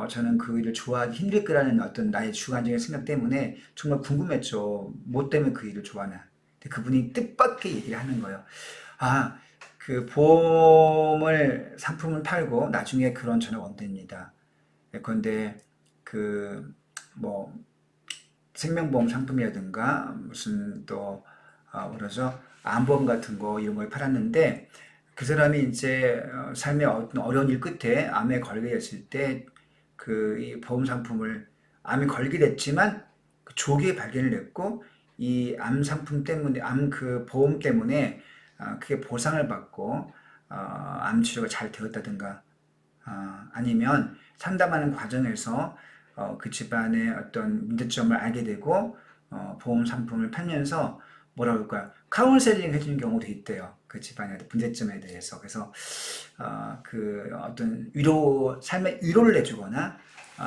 저는 그 일을 좋아하기 힘들 거라는 어떤 나의 주관적인 생각 때문에 정말 궁금했죠. 뭐 때문에 그 일을 좋아하나. 근데 그분이 뜻밖의 얘기를 하는 거예요. 아, 그 보험을 상품을 팔고 나중에 그런 전화가 온답니다. 예컨대 그 뭐 생명보험 상품이라든가 무슨 또 뭐라죠 암보험 같은 거 이런 걸 팔았는데 그 사람이 이제 삶의 어떤 어려운 일 끝에 암에 걸게 됐을 때 그 이 보험 상품을 암에 걸게 됐지만 그 조기에 발견을 했고 이 암 상품 때문에 암 그 보험 때문에 그게 보상을 받고 암 치료가 잘 되었다든가 아니면 상담하는 과정에서 그 집안의 어떤 문제점을 알게 되고 보험 상품을 팔면서 뭐라 그럴까요? 카운셀링 해주는 경우도 있대요. 그 집안의 문제점에 대해서. 그래서 그 어떤 위로 삶의 위로를 내주거나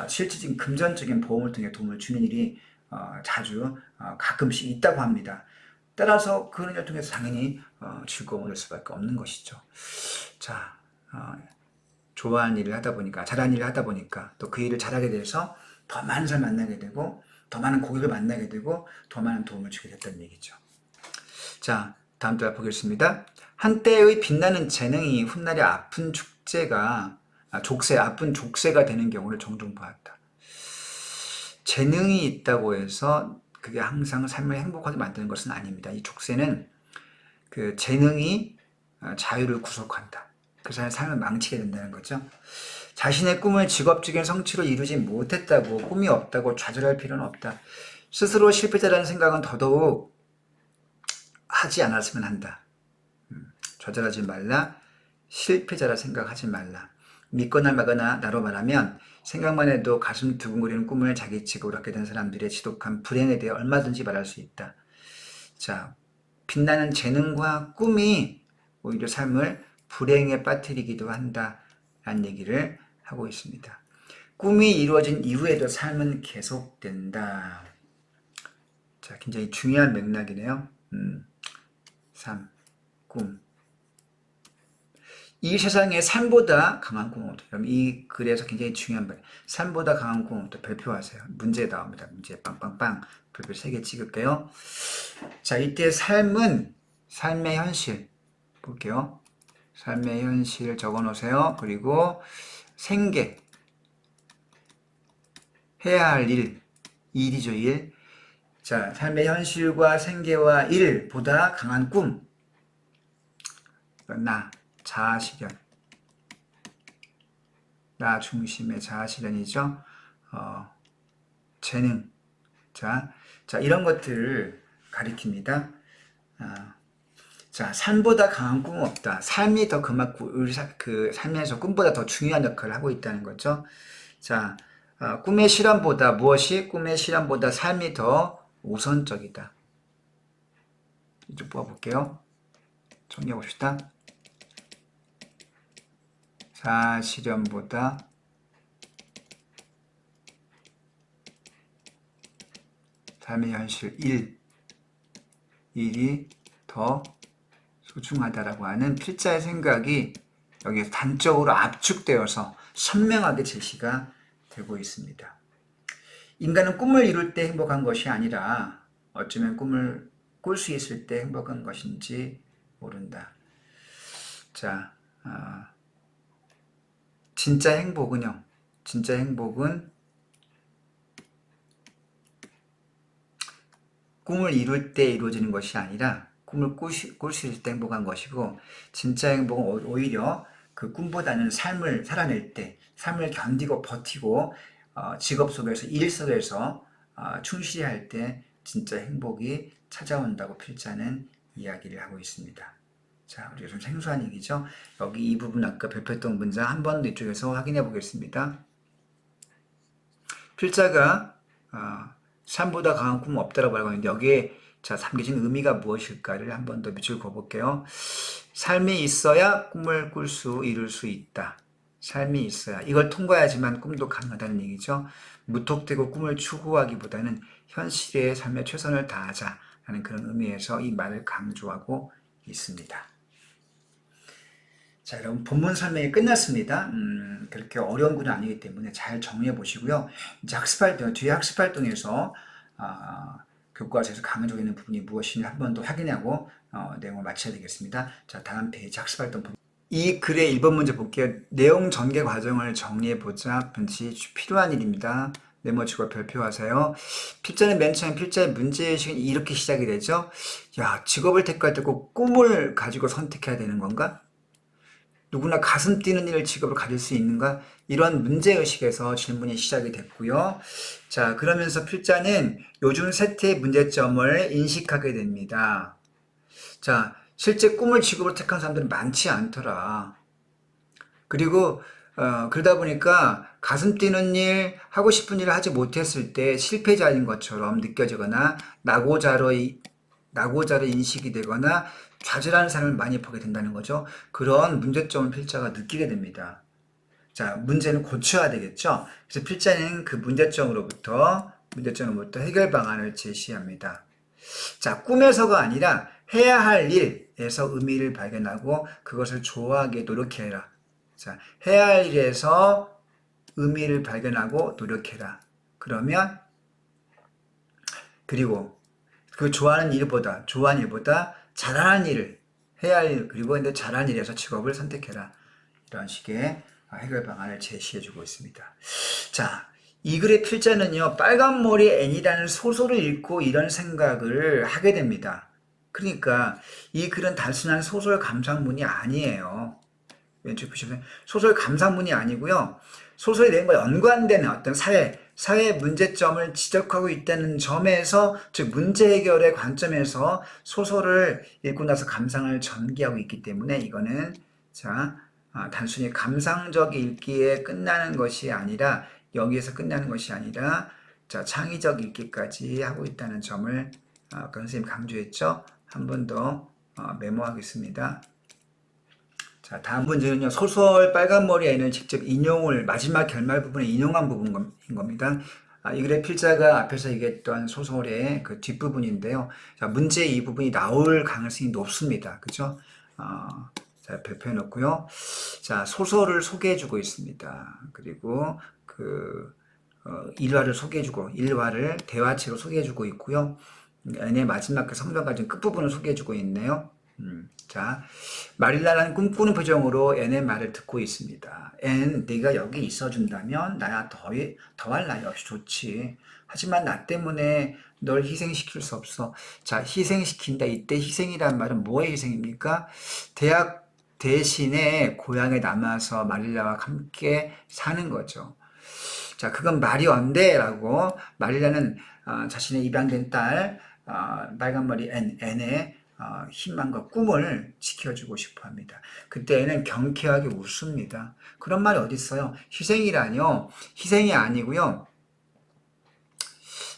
실질적인 금전적인 보험을 통해 도움을 주는 일이 자주 가끔씩 있다고 합니다. 따라서 그런 일을 통해서 당연히 즐거움을 얻을 수밖에 없는 것이죠. 자, 좋아하는 일을 하다 보니까, 잘하는 일을 하다 보니까, 또 그 일을 잘하게 돼서 더 많은 사람을 만나게 되고, 더 많은 고객을 만나게 되고, 더 많은 도움을 주게 됐다는 얘기죠. 자, 다음 달 보겠습니다. 한때의 빛나는 재능이 훗날의 아픈 아픈 족쇄가 되는 경우를 종종 보았다. 재능이 있다고 해서 그게 항상 삶을 행복하게 만드는 것은 아닙니다. 이 족쇄는 그 재능이 자유를 구속한다. 그 사람의 삶을 망치게 된다는 거죠. 자신의 꿈을 직업적인 성취로 이루지 못했다고 꿈이 없다고 좌절할 필요는 없다. 스스로 실패자라는 생각은 더더욱 하지 않았으면 한다. 좌절하지 말라. 실패자라 생각하지 말라. 믿거나 말거나 나로 말하면 생각만 해도 가슴 두근거리는 꿈을 자기 직업으로 갖게 된 사람들의 지독한 불행에 대해 얼마든지 말할 수 있다. 자, 빛나는 재능과 꿈이 오히려 삶을 불행에 빠뜨리기도 한다라는 얘기를 하고 있습니다. 꿈이 이루어진 이후에도 삶은 계속된다. 자, 굉장히 중요한 맥락이네요. 삶, 꿈. 이 세상에 삶보다 강한 꿈은 없다. 여러분 이 글에서 굉장히 중요한 말. 삶보다 강한 꿈은 없다. 발표하세요. 문제 나옵니다. 문제 빵빵빵. 별표 3개 찍을게요. 자, 이때 삶은 삶의 현실. 볼게요. 삶의 현실 적어 놓으세요. 그리고 생계. 해야 할 일. 일이죠, 일. 자, 삶의 현실과 생계와 일보다 강한 꿈. 자아실현. 나 중심의 자아실현이죠. 재능. 자, 이런 것들을 가리킵니다. 자, 삶보다 강한 꿈은 없다. 삶이 더 그만큼 우리 그 삶에서 꿈보다 더 중요한 역할을 하고 있다는 거죠. 자, 꿈의 실현보다 무엇이 꿈의 실현보다 삶이 더 우선적이다. 이쪽 뽑아볼게요. 정리해 봅시다. 자아실현보다 삶의 현실 일이 더 소중하다라고 하는 필자의 생각이 여기에 단적으로 압축되어서 선명하게 제시가 되고 있습니다. 인간은 꿈을 이룰 때 행복한 것이 아니라 어쩌면 꿈을 꿀 수 있을 때 행복한 것인지 모른다. 자, 진짜 행복은요. 진짜 행복은 꿈을 이룰 때 이루어지는 것이 아니라 꿈을 꿀 수 있을 때 행복한 것이고, 진짜 행복은 오히려 그 꿈보다는 삶을 살아낼 때, 삶을 견디고 버티고 직업 속에서 일 속에서 충실히 할 때 진짜 행복이 찾아온다고 필자는 이야기를 하고 있습니다. 자, 우리가 좀 생소한 얘기죠. 여기 이 부분 아까 발표했던 문장 한 번 이쪽에서 확인해 보겠습니다. 필자가 삶보다 강한 꿈은 없다라고 말하고 있는데, 여기에 자 담겨진 의미가 무엇일까를 한 번 더 밑줄 그어볼게요. 삶이 있어야 꿈을 이룰 수 있다. 삶이 있어야, 이걸 통과해야지만 꿈도 가능하다는 얘기죠. 무턱대고 꿈을 추구하기보다는 현실의 삶에 최선을 다하자라는 그런 의미에서 이 말을 강조하고 있습니다. 자, 여러분, 본문 설명이 끝났습니다. 그렇게 어려운 건 아니기 때문에 잘 정리해 보시고요. 이제 뒤에 학습활동에서 교과서에서 강조되어 있는 부분이 무엇인지 한 번 더 확인하고 내용을 마쳐야 되겠습니다. 자, 다음 페이지 학습활동. 이 글의 1번 문제 볼게요. 내용 전개 과정을 정리해보자. 분치 필요한 일입니다. 메모치고 별표하세요. 필자는 맨 처음 필자의 문제의식은 이렇게 시작이 되죠. 야, 직업을 택할 때 꼭 꿈을 가지고 선택해야 되는 건가? 누구나 가슴 뛰는 일을 직업으로 가질 수 있는가? 이런 문제의식에서 질문이 시작이 됐고요. 자, 그러면서 필자는 요즘 세태의 문제점을 인식하게 됩니다. 자, 실제 꿈을 직업으로 택한 사람들은 많지 않더라. 그리고 그러다 보니까 가슴 뛰는 일, 하고 싶은 일을 하지 못했을 때 실패자인 것처럼 느껴지거나 낙오자로 인식이 되거나 좌절하는 삶을 많이 보게 된다는 거죠. 그런 문제점을 필자가 느끼게 됩니다. 자, 문제는 고쳐야 되겠죠. 그래서 필자는 그 문제점으로부터 해결 방안을 제시합니다. 자, 꿈에서가 아니라 해야 할 일에서 의미를 발견하고 그것을 좋아하게 노력해라. 자, 해야 할 일에서 의미를 발견하고 노력해라. 그리고 그 좋아하는 일보다 잘하는 일을 해야 할 일, 그리고 근데 잘하는 일에서 직업을 선택해라. 이런 식의 해결 방안을 제시해주고 있습니다. 자, 이 글의 필자는요, 빨간 머리 앤이라는 소설을 읽고 이런 생각을 하게 됩니다. 그러니까 이 글은 단순한 소설 감상문이 아니에요. 왼쪽 보시면 소설 감상문이 아니고요. 소설의 내용과 연관되는 어떤 사회 문제점을 지적하고 있다는 점에서, 즉 문제 해결의 관점에서 소설을 읽고 나서 감상을 전개하고 있기 때문에 이거는 단순히 감상적 읽기에 끝나는 것이 아니라, 여기에서 끝나는 것이 아니라 창의적 읽기까지 하고 있다는 점을 아까 선생님 강조했죠. 한 번 더 메모하겠습니다. 자, 다음 문제는요, 소설 빨간머리 애는 직접 마지막 결말 부분에 인용한 부분인 겁니다. 이 글의 필자가 앞에서 얘기했던 소설의 그 뒷부분인데요. 자, 문제 이 부분이 나올 가능성이 높습니다. 그죠? 자, 발표해 놓고요. 자, 소설을 소개해주고 있습니다. 그리고 일화를 대화체로 소개해주고 있고요. 애의 마지막 그 성장과정 끝부분을 소개해주고 있네요. 자, 마릴라는 꿈꾸는 표정으로 앤의 말을 듣고 있습니다. 앤, 네가 여기 있어준다면 나야 더할 나위 없이 좋지. 하지만 나 때문에 널 희생시킬 수 없어. 자, 희생시킨다. 이때 희생이란 말은 뭐의 희생입니까? 대학 대신에 고향에 남아서 마릴라와 함께 사는 거죠. 자, 그건 말이 안 돼. 라고 마릴라는 자신의 입양된 딸, 빨간머리 앤의 희망과 꿈을 지켜주고 싶어 합니다. 그때 애는 경쾌하게 웃습니다. 그런 말이 어디 있어요? 희생이라뇨? 희생이 아니고요.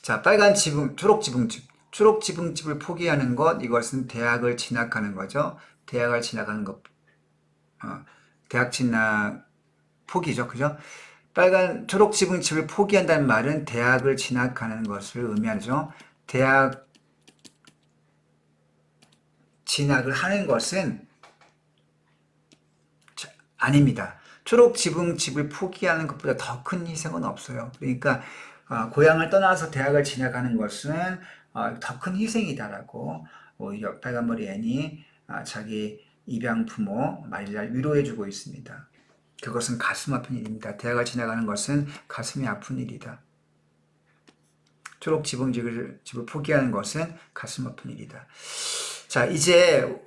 자, 빨간 지붕, 초록 지붕집을 포기하는 것, 이것은 대학을 진학하는 거죠. 대학을 진학하는 것, 대학 진학 포기죠. 그죠? 초록 지붕집을 포기한다는 말은 대학을 진학하는 것을 의미하죠. 대학 진학을 하는 것은 아닙니다. 초록 지붕 집을 포기하는 것보다 더 큰 희생은 없어요. 그러니까 고향을 떠나서 대학을 진학하는 것은 더 큰 희생이다라고 오히려 빨간머리 앤이 자기 입양 부모 마릴라를 위로해주고 있습니다. 그것은 가슴 아픈 일입니다. 대학을 진학하는 것은 가슴이 아픈 일이다. 초록 지붕 집을 포기하는 것은 가슴 아픈 일이다. 자,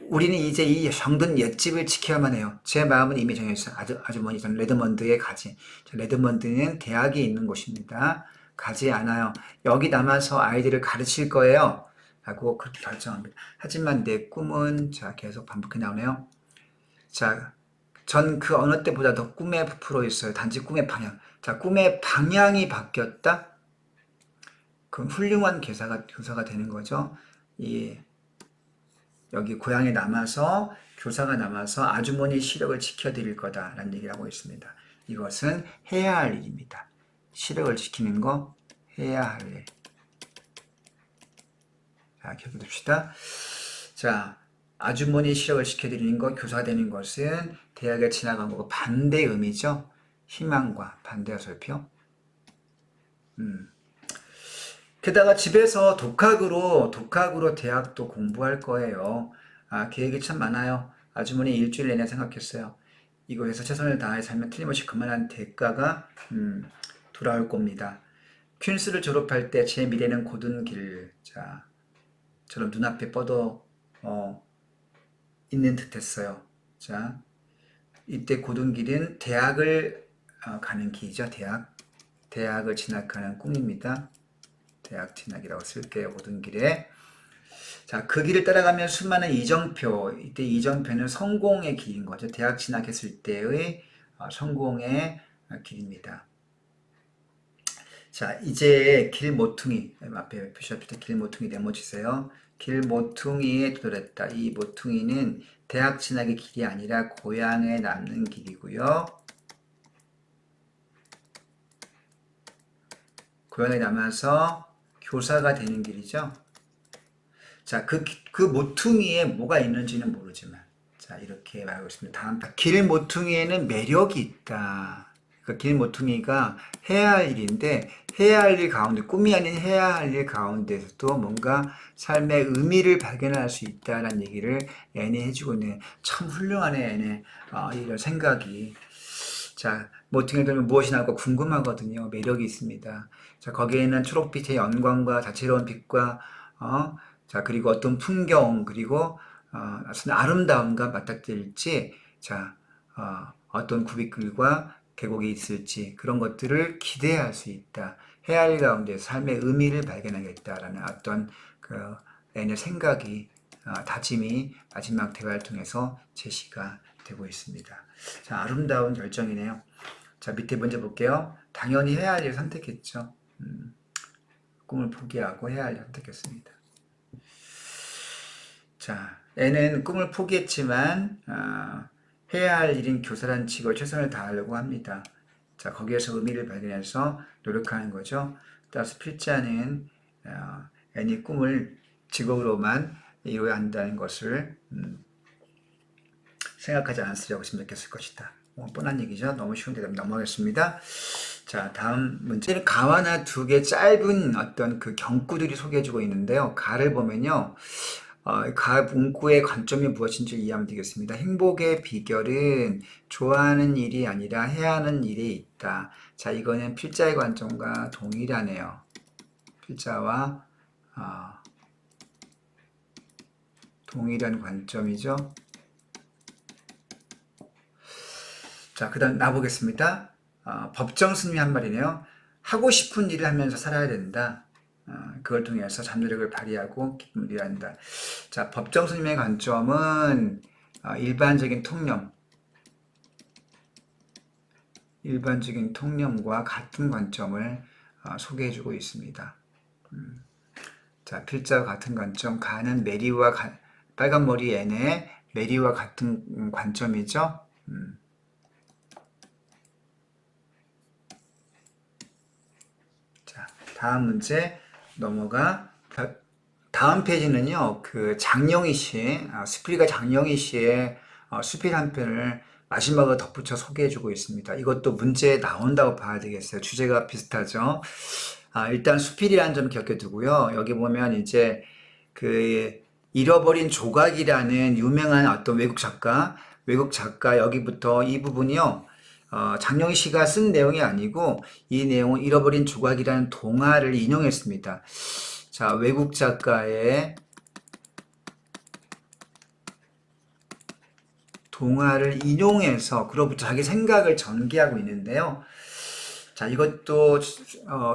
우리는 이제 이 정든 옛집을 지켜야만 해요. 제 마음은 이미 정해졌어요. 아주머니, 저는 레드먼드에 가지. 레드먼드는 대학이 있는 곳입니다. 가지 않아요. 여기 남아서 아이들을 가르칠 거예요. 라고 그렇게 결정합니다. 하지만 내 꿈은, 자, 계속 반복해 나오네요. 자, 전 그 어느 때보다 더 꿈에 부풀어 있어요. 단지 꿈의 방향. 자, 꿈의 방향이 바뀌었다? 그럼 훌륭한 교사가 되는 거죠. 여기 고향에 남아서 교사가 남아서 아주머니 시력을 지켜드릴 거다라는 얘기를 하고 있습니다. 이것은 해야 할 일입니다. 시력을 지키는 거 해야 할 일. 자, 기억해둡시다. 자, 아주머니 시력을 지켜드리는 것, 교사가 되는 것은 대학에 진학한 거고 반대 의미죠. 희망과 반대가 설표. 게다가 집에서 독학으로 대학도 공부할 거예요. 계획이 참 많아요. 아주머니 일주일 내내 생각했어요. 이곳에서 최선을 다해 살면 틀림없이 그만한 대가가 돌아올 겁니다. 퀸스를 졸업할 때 제 미래는 곧은 길. 자, 저는 눈앞에 뻗어 있는 듯했어요. 자, 이때 곧은 길은 대학을 가는 길이죠. 대학을 진학하는 꿈입니다. 대학 진학이라고 쓸게요. 모든 길에. 자, 그 길을 따라가면 수많은 이정표. 이때 이정표는 성공의 길인 거죠. 대학 진학했을 때의 성공의 길입니다. 자, 이제 길 모퉁이. 앞에 표시할 때 길 모퉁이 네모치세요. 길 모퉁이에 도달했다. 이 모퉁이는 대학 진학의 길이 아니라 고향에 남는 길이고요. 고향에 남아서 교사가 되는 길이죠. 자, 그 모퉁이에 뭐가 있는지는 모르지만, 자, 이렇게 말하고 있습니다. 다음, 길 모퉁이에는 매력이 있다. 그 길 모퉁이가 해야 할 일인데, 해야 할 일 가운데, 꿈이 아닌 해야 할 일 가운데서도 뭔가 삶의 의미를 발견할 수 있다는 얘기를 앤이 해주고 있네. 참 훌륭하네, 앤의 이런 생각이. 자, 모퉁이를 들면 무엇이 나올까 궁금하거든요. 매력이 있습니다. 자, 거기에는 초록빛의 연광과 다채로운 빛과, 자, 그리고 어떤 풍경, 그리고, 아름다움과 맞닥뜨릴지, 자, 어떤 구비글과 계곡이 있을지, 그런 것들을 기대할 수 있다. 해야 할 가운데 삶의 의미를 발견하겠다라는 어떤 앤의 생각이, 다짐이 마지막 대화를 통해서 제시가 되고 있습니다. 자, 아름다운 결정이네요. 자, 밑에 먼저 볼게요. 당연히 해야 할 일을 선택했죠. 꿈을 포기하고 해야 할 일을 선택했습니다. 자, 애는 꿈을 포기했지만 해야 할 일인 교사란 직업에 최선을 다하려고 합니다. 자, 거기에서 의미를 발견해서 노력하는 거죠. 따라서 필자는 애니 꿈을 직업으로만 이루어야 한다는 것을 생각하지 않았으려고 생각했을 것이다. 뻔한 얘기죠. 너무 쉬운데 넘어가겠습니다. 자, 다음 문제는 가와나 두 개 짧은 어떤 그 경구들이 소개해주고 있는데요. 가를 보면요. 가 문구의 관점이 무엇인지 이해하면 되겠습니다. 행복의 비결은 좋아하는 일이 아니라 해야 하는 일에 있다. 자, 이거는 필자의 관점과 동일하네요. 필자와 동일한 관점이죠. 자, 그 다음 나보겠습니다. 법정 스님이 한 말이네요. 하고 싶은 일을 하면서 살아야 된다. 그걸 통해서 잠재력을 발휘하고 기쁨을 누려야 한다. 자, 법정 스님의 관점은 일반적인 통념과 같은 관점을 소개해주고 있습니다. 자, 필자와 같은 관점, 가는 메리와 빨간 머리 N의 메리와 같은 관점이죠. 다음 문제 넘어가 다음 페이지는요, 그 장영희 씨, 스피리가 장영희 씨의 수필 한 편을 마지막으로 덧붙여 소개해주고 있습니다. 이것도 문제에 나온다고 봐야 되겠어요. 주제가 비슷하죠. 일단 수필이라는 점 기억해 두고요. 여기 보면 이제 그 잃어버린 조각이라는 유명한 어떤 외국 작가 여기부터 이 부분이요. 장영희 씨가 쓴 내용이 아니고 이 내용은 잃어버린 조각이라는 동화를 인용했습니다. 자, 외국 작가의 동화를 인용해서 그로부터 자기 생각을 전개하고 있는데요. 자, 이것도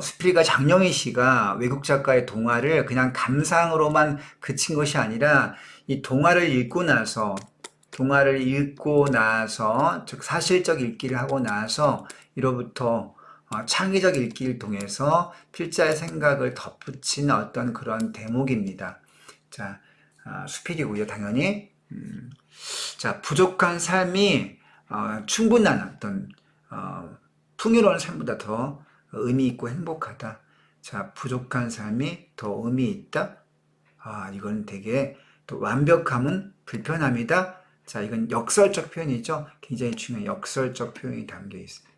스필과 장영희 씨가 외국 작가의 동화를 그냥 감상으로만 그친 것이 아니라 이 동화를 읽고 나서 즉 사실적 읽기를 하고 나서 이로부터 창의적 읽기를 통해서 필자의 생각을 덧붙인 어떤 그런 대목입니다. 자, 수필이고요, 당연히. 자, 부족한 삶이 충분한 어떤 풍요로운 삶보다 더 의미 있고 행복하다. 자, 부족한 삶이 더 의미 있다. 이건 되게 또 완벽함은 불편함이다. 자, 이건 역설적 표현이죠. 굉장히 중요한 역설적 표현이 담겨 있습니다.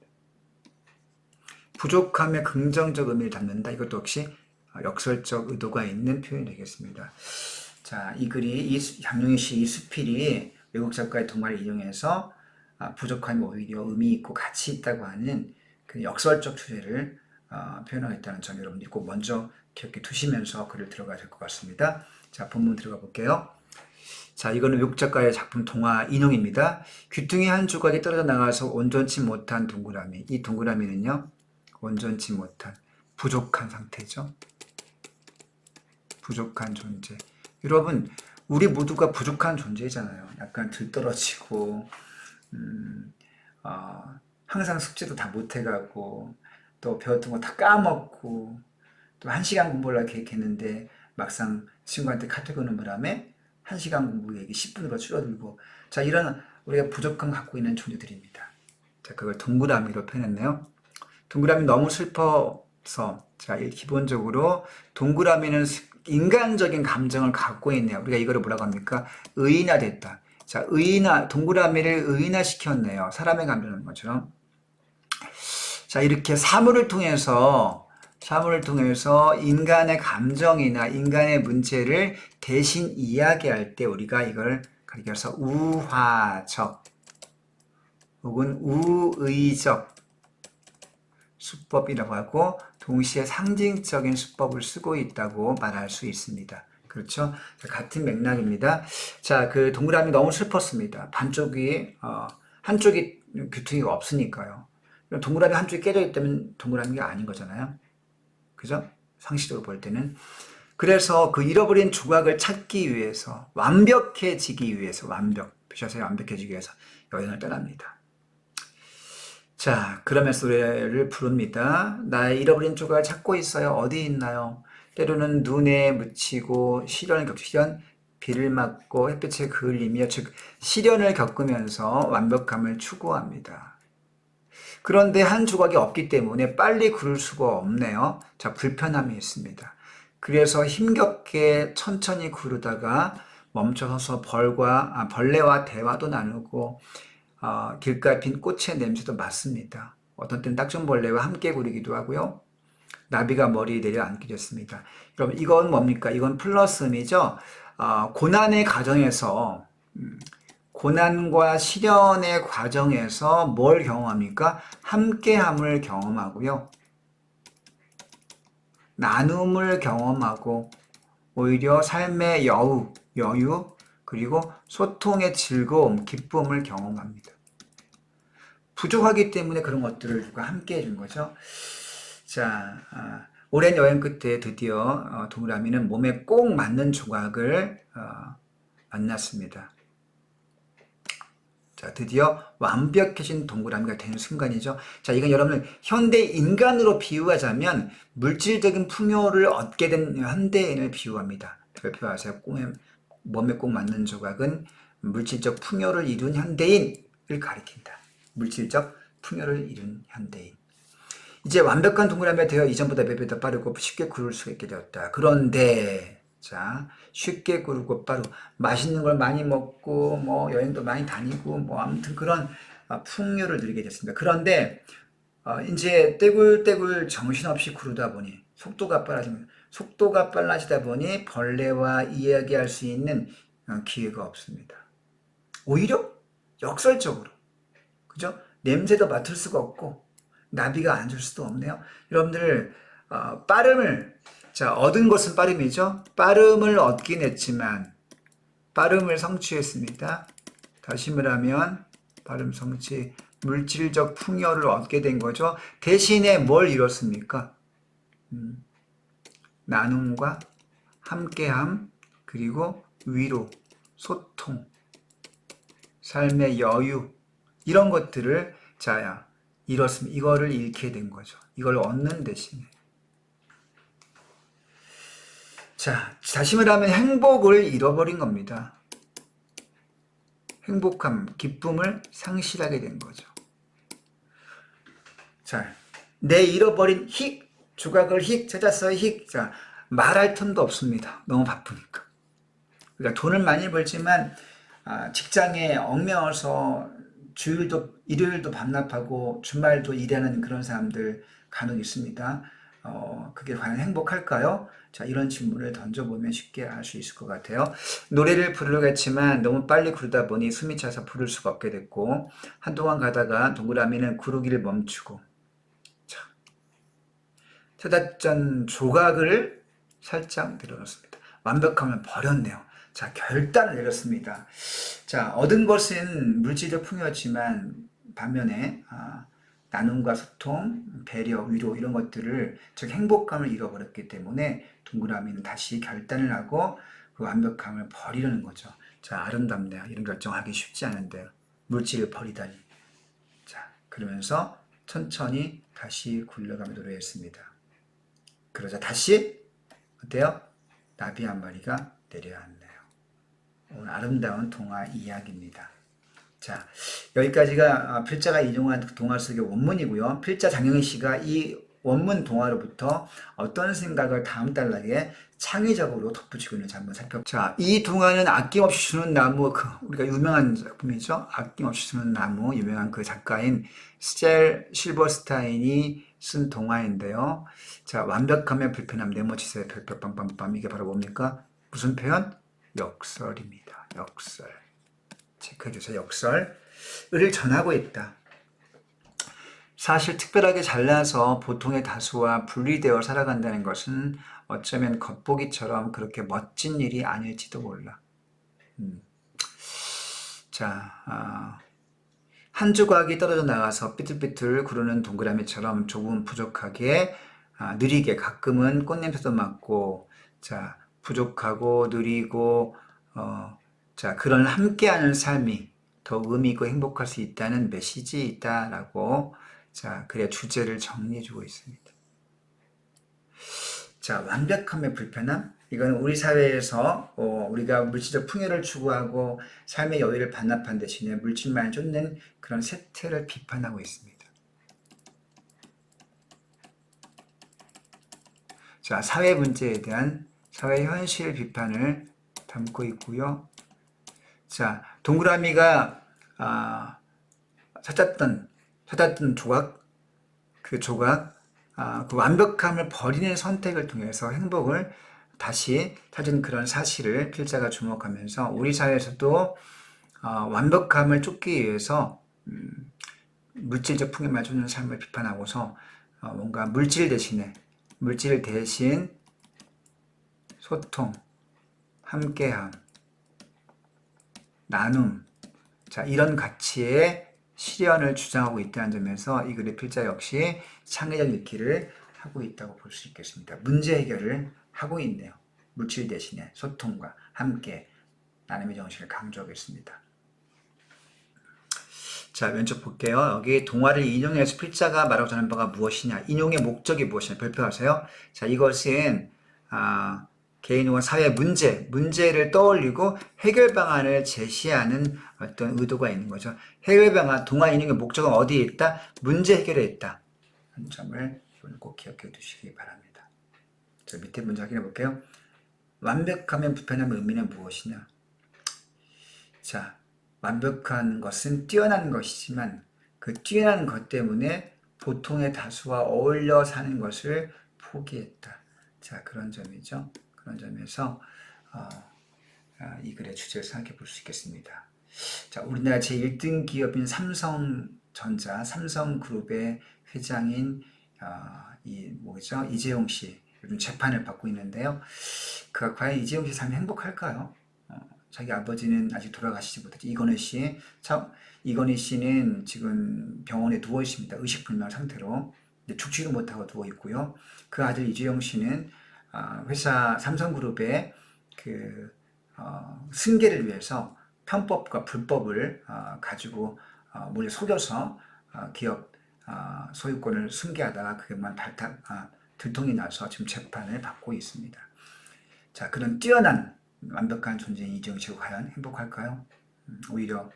부족함의 긍정적 의미를 담는다. 이것도 역시 역설적 의도가 있는 표현이 되겠습니다. 자, 이 글이 장영희 씨 이 수필이 외국 작가의 동화를 이용해서 부족함이 오히려 의미 있고 가치 있다고 하는 그 역설적 주제를 표현하고 있다는 점 여러분들이 꼭 먼저 기억해 두시면서 글을 들어가야 될 것 같습니다. 자, 본문 들어가 볼게요. 자, 이거는 외국 작가의 작품 동화 인용입니다. 귀퉁이 한 조각이 떨어져 나가서 온전치 못한 동그라미. 이 동그라미는요, 온전치 못한, 부족한 상태죠. 부족한 존재. 여러분, 우리 모두가 부족한 존재잖아요. 약간 들떨어지고, 항상 숙제도 다 못해가고, 또 배웠던 거 다 까먹고, 또 1시간 공부를 계획했는데, 막상 친구한테 카톡 오는 바람에 1시간 공부 얘기 10분으로 줄어들고, 자, 이런 우리가 부족함 갖고 있는 존재들입니다. 자, 그걸 동그라미로 표현했네요. 동그라미 너무 슬퍼서, 자, 기본적으로 동그라미는 인간적인 감정을 갖고 있네요. 우리가 이거를 뭐라고 합니까? 의인화됐다. 자, 동그라미를 의인화시켰네요. 사람의 감정인 것처럼. 자, 이렇게 사물을 통해서 인간의 감정이나 인간의 문제를 대신 이야기할 때 우리가 이걸 가리켜서 우화적 혹은 우의적 수법이라고 하고 동시에 상징적인 수법을 쓰고 있다고 말할 수 있습니다. 그렇죠? 자, 같은 맥락입니다. 자, 그 동그라미 너무 슬펐습니다. 한쪽이 귀퉁이가 없으니까요. 동그라미 한쪽이 깨져 있다면 동그라미가 아닌 거잖아요. 그죠? 상식적으로 볼 때는. 그래서 그 잃어버린 조각을 찾기 위해서, 완벽해지기 위해서, 완벽해지기 위해서 여행을 떠납니다. 자, 그러면서 노래를 부릅니다. 나의 잃어버린 조각을 찾고 있어요. 어디 있나요? 때로는 눈에 묻히고 비를 맞고 햇빛에 그을리며 즉 시련을 겪으면서 완벽함을 추구합니다. 그런데 한 조각이 없기 때문에 빨리 그릴 수가 없네요. 자, 불편함이 있습니다. 그래서 힘겹게 천천히 구르다가 멈춰서 벌레와 대화도 나누고 길가에 핀 꽃의 냄새도 맡습니다. 어떤 때는 딱정벌레와 함께 구르기도 하고요. 나비가 머리에 내려앉기도 했습니다. 여러분, 이건 뭡니까? 이건 플러스음이죠. 고난의 과정에서 고난과 시련의 과정에서 뭘 경험합니까? 함께함을 경험하고요. 나눔을 경험하고 오히려 삶의 여유, 그리고 소통의 즐거움, 기쁨을 경험합니다. 부족하기 때문에 그런 것들을 누가 함께 해준 거죠. 자, 오랜 여행 끝에 드디어 동그라미는 몸에 꼭 맞는 조각을 만났습니다. 자, 드디어 완벽해진 동그라미가 되는 순간이죠. 자, 이건 여러분들 현대 인간으로 비유하자면 물질적인 풍요를 얻게 된 현대인을 비유합니다. 별표하세요. 몸에 꼭 맞는 조각은 물질적 풍요를 이룬 현대인을 가리킨다. 물질적 풍요를 이룬 현대인. 이제 완벽한 동그라미가 되어 이전보다 몇 배 더 빠르고 쉽게 구를 수 있게 되었다. 그런데 자, 쉽게 구르고 빠르고 맛있는 걸 많이 먹고 뭐 여행도 많이 다니고 뭐 아무튼 그런 풍요를 누리게 됐습니다. 그런데 이제 떼굴떼굴 정신없이 구르다 보니 속도가 빨라지다 보니 벌레와 이야기할 수 있는 기회가 없습니다. 오히려 역설적으로, 그죠? 냄새도 맡을 수가 없고 나비가 앉을 수도 없네요. 여러분들 빠름을, 자, 얻은 것은 빠름이죠. 빠름을 얻긴 했지만 빠름을 성취했습니다. 다시 말하면 빠름 성취, 물질적 풍요를 얻게 된 거죠. 대신에 뭘 이뤘습니까? 나눔과 함께함, 그리고 위로, 소통, 삶의 여유, 이런 것들을 자 이뤘습니다. 이거를 잃게 된 거죠. 이걸 얻는 대신에. 자, 다시 말하면 행복을 잃어버린 겁니다. 행복함, 기쁨을 상실하게 된 거죠. 자, 내 잃어버린 조각을 찾았어요. 자, 말할 틈도 없습니다. 너무 바쁘니까. 그러니까 돈을 많이 벌지만 직장에 얽매여서 일요일도 반납하고 주말도 일하는 그런 사람들 간혹 있습니다. 그게 과연 행복할까요? 자, 이런 질문을 던져보면 쉽게 알 수 있을 것 같아요. 노래를 부르려고 했지만 너무 빨리 구르다 보니 숨이 차서 부를 수가 없게 됐고, 한동안 가다가 동그라미는 구르기를 멈추고, 찾았던 조각을 살짝 내려놓습니다. 완벽함을 버렸네요. 자, 결단을 내렸습니다. 자, 얻은 것은 물질적 풍요였지만 반면에 나눔과 소통, 배려, 위로 이런 것들을, 즉 행복감을 잃어버렸기 때문에 동그라미는 다시 결단을 하고 그 완벽함을 버리려는 거죠. 자, 아름답네요. 이런 결정하기 쉽지 않은데요. 물질을 버리다니. 자, 그러면서 천천히 다시 굴러가며 노래했습니다. 그러자 다시 어때요? 나비 한 마리가 내려앉네요. 오늘 아름다운 동화 이야기입니다. 자, 여기까지가 필자가 인용한 동화 속의 원문이고요. 필자 장영희 씨가 이 원문 동화로부터 어떤 생각을 다음 단락에 창의적으로 덧붙이고 있는지 한번 살펴볼게요. 자, 이 동화는 아낌없이 주는 나무, 우리가 유명한 작품이죠. 아낌없이 주는 나무, 유명한 그 작가인 스텔 실버스타인이 쓴 동화인데요. 자, 완벽함의 불편함, 네모치세 별표 빰빰빰, 이게 바로 뭡니까? 무슨 표현? 역설입니다. 역설. 체크해주세요. 역설을 전하고 있다. 사실 특별하게 잘나서 보통의 다수와 분리되어 살아간다는 것은 어쩌면 겉보기처럼 그렇게 멋진 일이 아닐지도 몰라. 자, 한 조각이 떨어져 나가서 삐뚤삐뚤 구르는 동그라미처럼 조금 부족하게, 느리게, 가끔은 꽃냄새도 맡고, 자, 부족하고 느리고, 자, 그런 함께하는 삶이 더 의미 있고 행복할 수 있다는 메시지 있다라고, 자, 그래 주제를 정리해주고 있습니다. 자, 완벽함의 불편함, 이건 우리 사회에서 우리가 물질적 풍요를 추구하고 삶의 여유를 반납한 대신에 물질만 쫓는 그런 세태를 비판하고 있습니다. 자, 사회 문제에 대한 사회 현실 비판을 담고 있고요. 자, 동그라미가 찾았던 조각, 그 완벽함을 버리는 선택을 통해서 행복을 다시 찾은 그런 사실을 필자가 주목하면서 우리 사회에서도 완벽함을 쫓기 위해서 물질적 풍요만 쫓는 삶을 비판하고서 뭔가 물질 대신 소통, 함께함, 나눔, 자, 이런 가치의 실현을 주장하고 있다는 점에서 이 글의 필자 역시 창의적 읽기를 하고 있다고 볼 수 있겠습니다. 문제 해결을 하고 있네요. 물질 대신에 소통과 함께 나눔의 정신을 강조하고 있습니다. 자, 왼쪽 볼게요. 여기 동화를 인용해서 필자가 말하고 전한 바가 무엇이냐, 인용의 목적이 무엇이냐 발표하세요. 자, 이것은 개인과 사회 문제를 떠올리고 해결 방안을 제시하는 어떤 의도가 있는 거죠. 해결 방안, 동화 인용의 목적은 어디에 있다? 문제 해결에 있다. 한 점을 꼭 기억해 두시기 바랍니다. 자, 밑에 문제 확인해 볼게요. 완벽하면 부패하면 의미는 무엇이냐? 자, 완벽한 것은 뛰어난 것이지만 그 뛰어난 것 때문에 보통의 다수와 어울려 사는 것을 포기했다. 자, 그런 점이죠. 그런 점에서 어, 이 글의 주제를 생각해 볼 수 있겠습니다. 자, 우리나라 제1등 기업인 삼성전자, 삼성그룹의 회장인 이 뭐죠? 이재용 씨 요즘 재판을 받고 있는데요. 그가 과연 이재용 씨 삶이 행복할까요? 자기 아버지는 아직 돌아가시지 못했죠. 이건희 씨. 참, 이건희 씨는 지금 병원에 누워 있습니다. 의식불명 상태로. 죽지도 못하고 누워 있고요. 그 아들 이재용 씨는 회사 삼성그룹의 그 승계를 위해서 편법과 불법을 가지고 몰래 속여서 기업 소유권을 승계하다가 그것만 들통이 나서 지금 재판을 받고 있습니다. 자, 그런 뛰어난 완벽한 존재인 이재용 씨가 과연 행복할까요? 오히려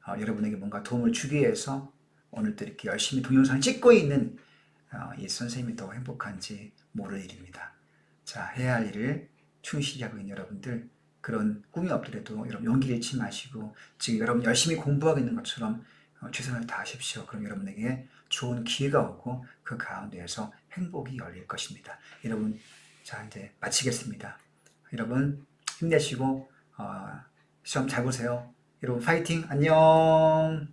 여러분에게 뭔가 도움을 주기 위해서 오늘도 이렇게 열심히 동영상을 찍고 있는 이 선생님이 더 행복한지 모를 일입니다. 자, 해야 할 일을 충실히 하고 있는 여러분들, 그런 꿈이 없더라도 여러분 용기를 잃지 마시고 지금 여러분 열심히 공부하고 있는 것처럼 최선을 다하십시오. 그럼 여러분에게 좋은 기회가 오고 그 가운데에서 행복이 열릴 것입니다. 여러분, 자, 이제 마치겠습니다. 여러분 힘내시고 시험 잘 보세요. 여러분 파이팅! 안녕!